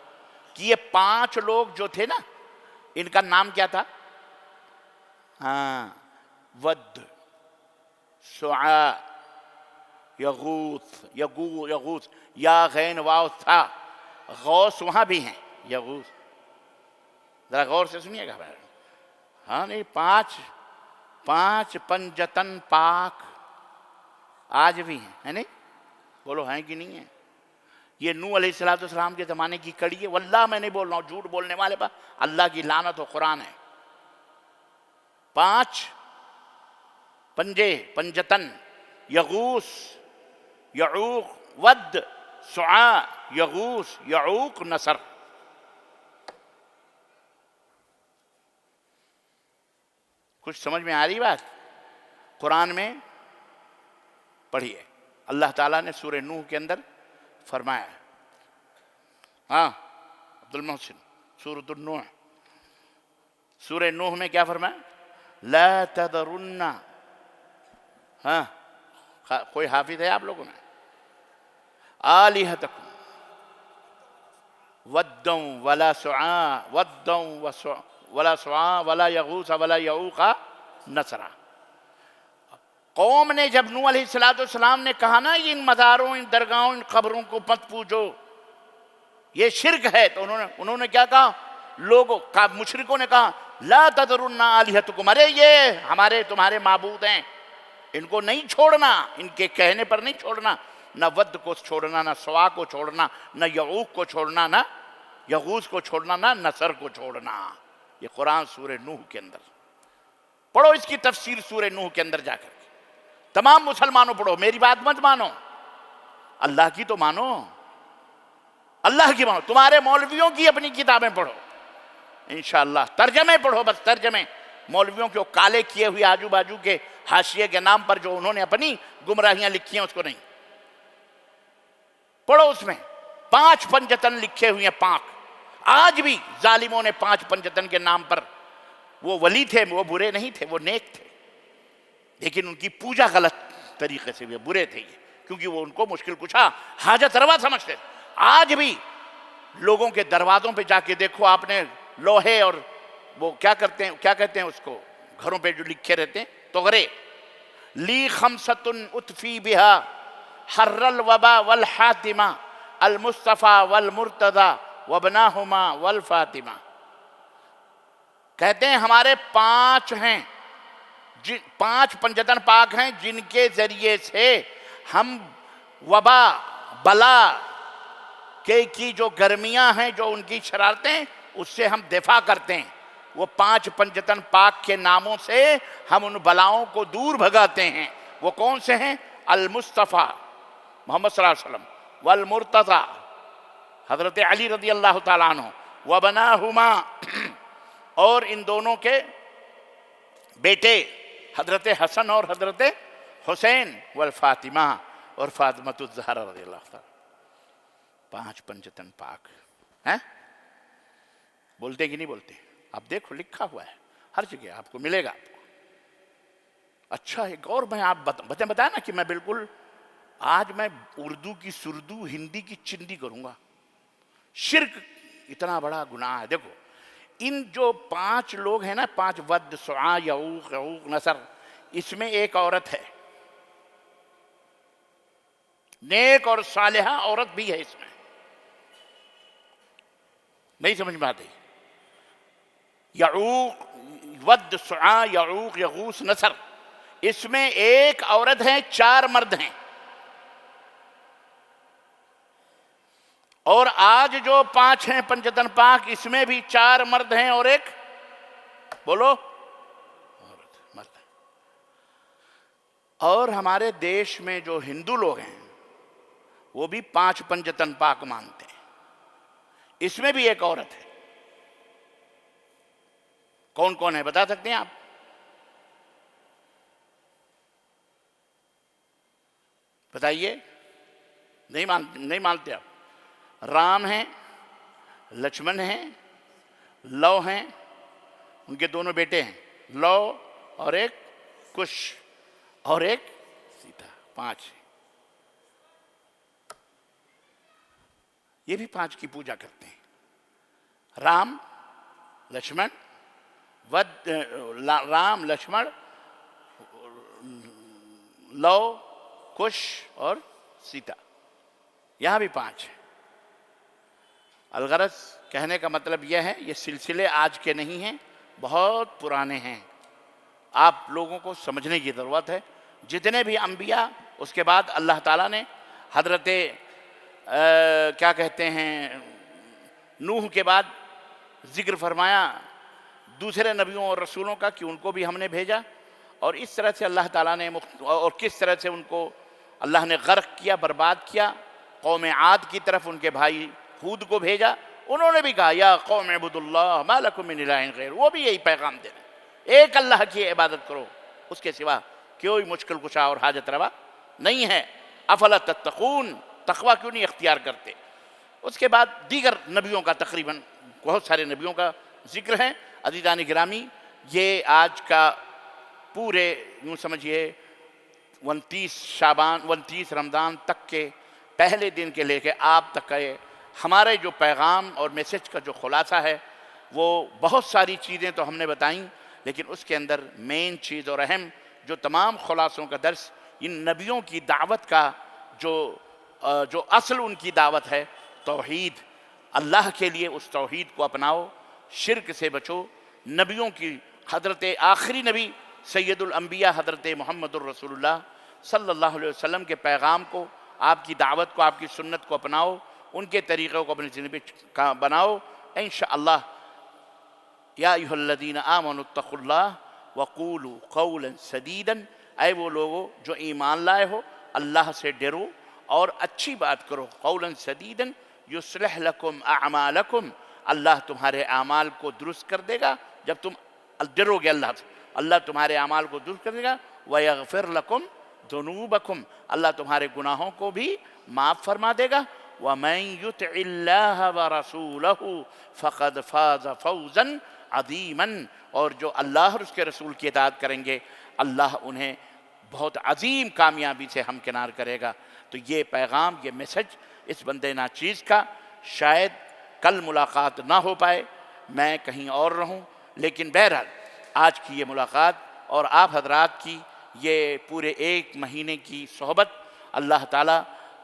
کہ یہ 5 لوگ جو تھے نا، ان کا نام کیا تھا؟ ود، سعاء، یغوث، یا غین واو تھا، غوث وہاں بھی ہیں، یغوث، ذرا غور سے سنیے گا۔ ہاں نہیں، 5 پنجتن پاک آج بھی ہیں، ہے نہیں؟ بولو ہیں کہ نہیں ہیں؟ یہ نوح علیہ السلام کے زمانے کی کڑی ہے، واللہ میں نہیں بول رہا ہوں، جھوٹ بولنے والے پر اللہ کی لعنت و قرآن ہے۔ 5 پنجے، پنجتن، یغوث، یعوق، ود، سعاء، یغوث، یعوق، نصر۔ کچھ سمجھ میں آ رہی بات؟ قرآن میں پڑھیے، اللہ تعالیٰ نے سورہ نوح کے اندر فرمایا، ہاں عبد المحسن، سورۃ النوح، سورہ نوح میں کیا فرمایا؟ لا تذرن، ہاں کوئی حافظ ہے آپ لوگوں میں؟ آلہتکم ودا ولا سعاء، ودا ولا سعاء ولا یغوث ولا یعوق نصرا۔ قوم نے جب نوح علیہ السلام نے کہا نا ان مزاروں، ان درگاہوں، ان قبروں کو مت پوجو، یہ شرک ہے، تو انہوں نے کیا کہا؟ لوگوں کا، مشرکوں نے کہا لا تذرن آلہتکم، ارے یہ ہمارے تمہارے معبود ہیں، ان کو نہیں چھوڑنا، ان کے کہنے پر نہیں چھوڑنا، نہ ود کو چھوڑنا، نہ سوا کو چھوڑنا، نہ یعوق کو چھوڑنا، نہ یغوث کو چھوڑنا، نہ نصر کو چھوڑنا۔ یہ قرآن سورہ نوح کے اندر پڑھو، اس کی تفسیر سورہ نوح کے اندر جا کر تمام مسلمانوں پڑھو، میری بات مت مانو، اللہ کی تو مانو، اللہ کی مانو، تمہارے مولویوں کی اپنی کتابیں پڑھو انشاءاللہ، ترجمے پڑھو، بس ترجمے، مولویوں کے کالے کیے ہوئے آجو باجو کے حاشیے کے نام پر جو انہوں نے اپنی گمراہیاں لکھی ہیں اس کو نہیں پڑھو۔ اس میں 5 پنجتن لکھے ہوئے ہیں، 5۔ آج بھی ظالموں نے 5 پنجتن کے نام پر، وہ ولی تھے، وہ برے نہیں تھے، وہ نیک تھے، لیکن ان کی پوجا غلط طریقے سے بھی برے تھے، کیونکہ وہ ان کو مشکل کشا، حاجت روا سمجھتے۔ آج بھی لوگوں کے دروازوں پہ جا کے دیکھو آپ نے، لوہے اور وہ کیا کہتے ہیں اس کو، گھروں پہ جو لکھے رہتے ہیں تغرے، لی خمسۃ اطفی بہا حر الوبا والحاتمہ المصطفیٰ والمرتضی وابناہما والفاطمہ۔ کہتے ہیں ہمارے 5 ہیں، 5 پنجتن پاک ہیں جن کے ذریعے سے ہم وبا، بلا کی جو گرمیاں ہیں، جو ان کی شرارتیں، اس سے ہم دفاع کرتے ہیں۔ وہ 5 پنجتن پاک کے ناموں سے ہم ان بلاؤں کو دور بھگاتے ہیں۔ وہ کون سے ہیں؟ المصطفیٰ محمد صلی اللہ علیہ وسلم، والمرتضی حضرت علی رضی اللہ تعالیٰ عنہ، وابناہما اور ان دونوں کے بیٹے حضرت حسن اور حضرت حسین، والفاطمہ اور فاطمۃ الزہرا رضی اللہ تعالیٰ۔ 5 پنجتن پاک ہیں، بولتے کہ نہیں بولتے؟ آپ دیکھو لکھا ہوا ہے ہر جگہ، آپ کو ملے گا۔ اچھا ایک اور میں آپ بتایا نا کہ میں بالکل آج میں اردو کی سردو، ہندی کی چندی کروں گا۔ شرک اتنا بڑا گناہ ہے۔ دیکھو ان جو 5 لوگ ہیں نا، 5 ود، سعاء، یعوق، نصر، اس میں ایک عورت ہے، نیک اور صالحہ عورت بھی ہے اس میں، نہیں سمجھ میں آتی؟ یعوق، ود، سعاء، یعوق، یغوث، نصر، اس میں ایک عورت ہے، 4 مرد ہیں۔ اور آج جو 5 ہیں پنجتن پاک، اس میں بھی 4 مرد ہیں اور ایک بولو عورت، مرد۔ اور ہمارے دیش میں جو ہندو لوگ ہیں وہ بھی 5 پنجتن پاک مانتے ہیں، اس میں بھی ایک عورت ہے۔ کون کون ہے بتا سکتے ہیں آپ؟ بتائیے، نہیں مانتے آپ؟ رام ہیں، لکشمن ہیں، لو ہیں، ان کے دونوں بیٹے ہیں، لو اور ایک کش اور ایک سیتا، 5 ہیں۔ یہ بھی 5 کی پوجا کرتے ہیں، رام، لکشمن، رام، لکشمن، لو، کش اور سیتا، یہاں بھی 5 ہیں۔ الغرض کہنے کا مطلب یہ ہے، یہ سلسلے آج کے نہیں ہیں، بہت پرانے ہیں، آپ لوگوں کو سمجھنے کی ضرورت ہے۔ جتنے بھی انبیاء، اس کے بعد اللہ تعالیٰ نے حضرت کیا کہتے ہیں نوح کے بعد ذکر فرمایا دوسرے نبیوں اور رسولوں کا کہ ان کو بھی ہم نے بھیجا، اور اس طرح سے اللہ تعالیٰ نے اور کس طرح سے ان کو اللہ نے غرق کیا، برباد کیا۔ قوم عاد کی طرف ان کے بھائی ہود کو بھیجا، انہوں نے بھی کہا یا قوم اعبدوا اللہ ما لکم من الہ غیر، وہ بھی یہی پیغام دے رہے ہیں، ایک اللہ کی عبادت کرو، اس کے سوا کوئی مشکل کشا اور حاجت روا نہیں ہے۔ افلا تتقون، تقوی کیوں نہیں اختیار کرتے؟ اس کے بعد دیگر نبیوں کا تقریباً بہت سارے نبیوں کا ذکر ہے۔ عزیزان گرامی، یہ آج کا پورے یوں سمجھیے 29 رمضان تک کے پہلے دن کے لے کے آپ تک کا ہمارے جو پیغام اور میسج کا جو خلاصہ ہے، وہ بہت ساری چیزیں تو ہم نے بتائیں، لیکن اس کے اندر مین چیز اور اہم جو تمام خلاصوں کا درس ان نبیوں کی دعوت کا جو اصل ان کی دعوت ہے توحید، اللہ کے لیے اس توحید کو اپناؤ، شرک سے بچو۔ نبیوں کی حضرت آخری نبی سید الانبیاء حضرت محمد الرسول اللہ صلی اللہ علیہ وسلم کے پیغام کو، آپ کی دعوت کو، آپ کی سنت کو اپناؤ، ان کے طریقوں کو اپنی زندگی کا بناؤ انشاءاللہ۔ یا ایھا الذین آمنوا اتقوا اللہ وقولوا قولا سدیدا، اے وہ لوگو جو ایمان لائے ہو اللہ سے ڈرو اور اچھی بات کرو۔ قولا سدیدا یصلح لکم اعمالکم، اللہ تمہارے اعمال کو درست کر دے گا جب تم ڈرو گے اللہ سے، اللہ تمہارے اعمال کو درست کر دے گا۔ وَيَغْفِرْ لَكُمْ ذُنُوبَكُمْ، اللہ تمہارے گناہوں کو بھی معاف فرما دے گا۔ وَمَن يُطِعِ اللَّهَ وَرَسُولَهُ فَقَدْ فَازَ فَوْزًا عَظِيمًا، اور جو اللہ اور اس کے رسول کی اطاعت کریں گے اللہ انہیں بہت عظیم کامیابی سے ہمکنار کرے گا۔ تو یہ پیغام، یہ میسج اس بندے ناچیز کا، شاید کل ملاقات نہ ہو پائے، میں کہیں اور رہوں، لیکن بہرحال آج کی یہ ملاقات اور آپ حضرات کی یہ پورے 1 مہینے کی صحبت، اللہ تعالیٰ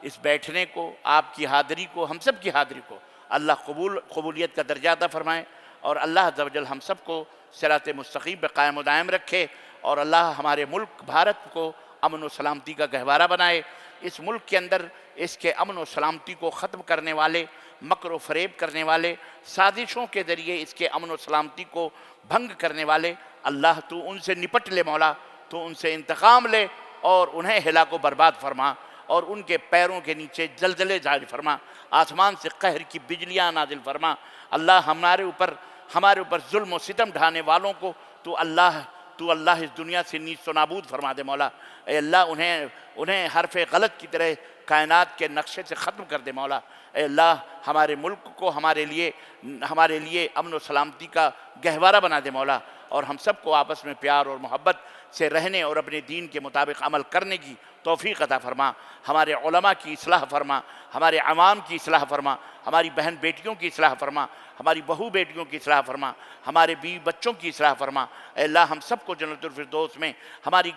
اس بیٹھنے کو، آپ کی حاضری کو، ہم سب کی حاضری کو اللہ قبولیت کا درجہ عطا فرمائے، اور اللہ عز و جل ہم سب کو صراط مستقیم پہ قائم و دائم رکھے، اور اللہ ہمارے ملک بھارت کو امن و سلامتی کا گہوارہ بنائے۔ اس ملک کے اندر اس کے امن و سلامتی کو ختم کرنے والے، مکر و فریب کرنے والے، سازشوں کے ذریعے اس کے امن و سلامتی کو بھنگ کرنے والے، اللہ تو ان سے نپٹ لے مولا، تو ان سے انتقام لے اور انہیں ہلاک و برباد فرما، اور ان کے پیروں کے نیچے زلزلے جاری فرما، آسمان سے قہر کی بجلیاں نازل فرما۔ اللہ ہمارے اوپر ظلم و ستم ڈھانے والوں کو تو اللہ اس دنیا سے نیست و نابود فرما دے مولا۔ اے اللہ انہیں حرف غلط کی طرح کائنات کے نقشے سے ختم کر دے مولا۔ اے اللہ ہمارے ملک کو ہمارے لیے امن و سلامتی کا گہوارہ بنا دے مولا، اور ہم سب کو آپس میں پیار اور محبت سے رہنے اور اپنے دین کے مطابق عمل کرنے کی توفیق عطا فرما۔ ہمارے علماء کی اصلاح فرما، ہمارے عوام کی اصلاح فرما، ہماری بہن بیٹیوں کی اصلاح فرما، ہماری بہو بیٹیوں کی اصلاح فرما، ہمارے بیوی بچوں کی اصلاح فرما۔ اے اللہ ہم سب کو جنت الفردوس میں، ہماری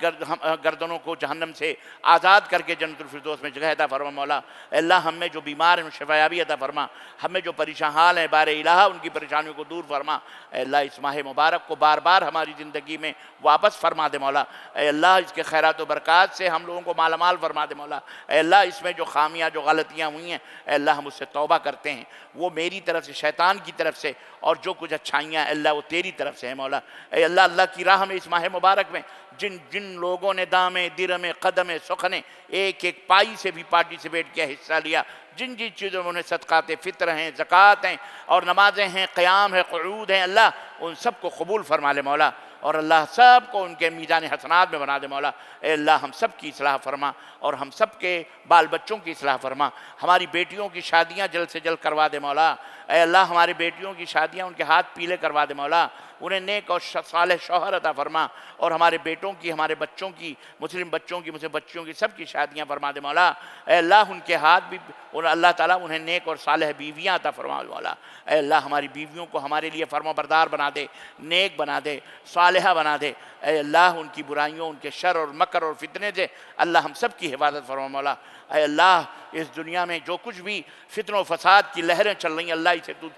گردنوں کو جہنم سے آزاد کر کے جنت الفردوس میں جگہ عطا فرما مولا۔ اے اللہ ہم میں جو بیمار ہیں شفایابی عطا فرما، ہم میں جو پریشان حال ہیں بار الہ ان کی پریشانیوں کو دور فرما۔ اے اللہ اس ماہ مبارک کو بار بار ہماری زندگی میں واپس فرما دے مولا۔ اے اللہ اس کے خیرات و برکات سے ہم لوگوں کو مالا مال فرما دے مولا۔ اے اللہ اس میں جو خامیاں، جو غلطیاں ہوئی ہیں، اے اللہ ہم اس سے توبہ کرتے ہیں، وہ میری طرف سے، شیطان کی طرف سے، اور جو کچھ اچھائیاں اے اللہ وہ تیری طرف سے ہے مولا۔ اے اللہ کی راہ میں اس ماہ مبارک میں جن لوگوں نے دامے درمے قدمے سخنے ایک پائی سے بھی پارٹیسپیٹ کیا، حصہ لیا، جن چیزوں میں انہیں صدقات فطر ہیں، زکوٰۃ ہیں، اور نمازیں ہیں، قیام ہے، قعود ہیں، اللہ ان سب کو قبول فرما لے مولا، اور اللہ سب کو ان کے میزان حسنات میں بنا دے مولا۔ اے اللہ ہم سب کی اصلاح فرما، اور ہم سب کے بال بچوں کی اصلاح فرما، ہماری بیٹیوں کی شادیاں جلد سے جلد کروا دے مولا۔ اے اللہ ہماری بیٹیوں کی شادیاں ان کے ہاتھ پیلے کروا دے مولا، انہیں نیک اور صالح شوہر عطا فرما، اور ہمارے بیٹوں کی، ہمارے بچوں کی، مسلم بچوں کی سب کی شادیاں فرما دے مولا۔ اے اللہ ان کے ہاتھ بھی، اور اللہ تعالیٰ انہیں نیک اور صالح بیویاں عطا فرما دے مولا۔ اے اللہ ہماری بیویوں کو ہمارے لیے فرما بردار بنا دے، نیک بنا دے، صالحہ بنا دے۔ اے اللہ ان کی برائیوں، ان کے شر اور مکر اور فتنے سے اللہ ہم سب کی حفاظت فرما مولا۔ اے اللہ اس دنیا میں جو کچھ بھی فتن و فساد کی لہریں چل رہی ہیں اللہ اسے تو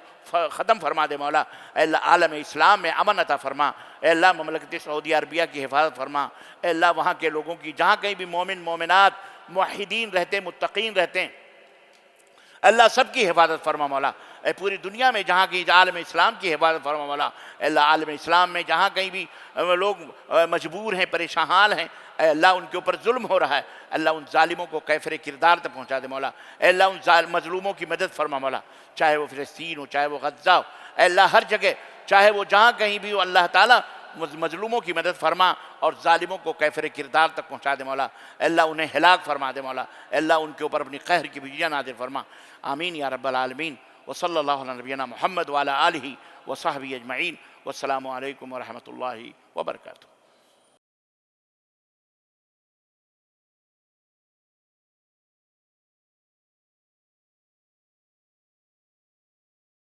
ختم فرما دے مولا۔ اے اللہ عالم اسلام میں امن عطا فرما۔ اے اللہ مملکت سعودی عربیہ کی حفاظت فرما۔ اے اللہ وہاں کے لوگوں کی، جہاں کہیں بھی مومن مومنات موحدین رہتے، متقین رہتے ہیں، اللہ سب کی حفاظت فرما مولا، اے پوری دنیا میں جہاں کہیں عالم اسلام کی حفاظت فرما مولا، اے اللہ عالم اسلام میں جہاں کہیں بھی لوگ مجبور ہیں، پریشان حال ہیں، اے اللہ ان کے اوپر ظلم ہو رہا ہے، اللہ ان ظالموں کو کیفر کردار تک پہنچا دے مولا، اے اللہ ان مظلوموں کی مدد فرما مولا، چاہے وہ فلسطین ہو، چاہے وہ غزہ ہو، اے اللہ ہر جگہ، چاہے وہ جہاں کہیں بھی ہو، اللہ تعالیٰ مظلوموں کی مدد فرما اور ظالموں کو کیفر کردار تک پہنچا دے مولا، اے اللہ انہیں ہلاک فرما دے مولا، اے اللہ ان کے اوپر اپنی قہر کی بجلیاں نازل فرما، آمین یا رب العالمین۔ وصلی اللہ علی نبینا محمد وعلی آلہ وصحبہ اجمعین، والسلام علیکم ورحمۃ اللہ وبرکاتہ۔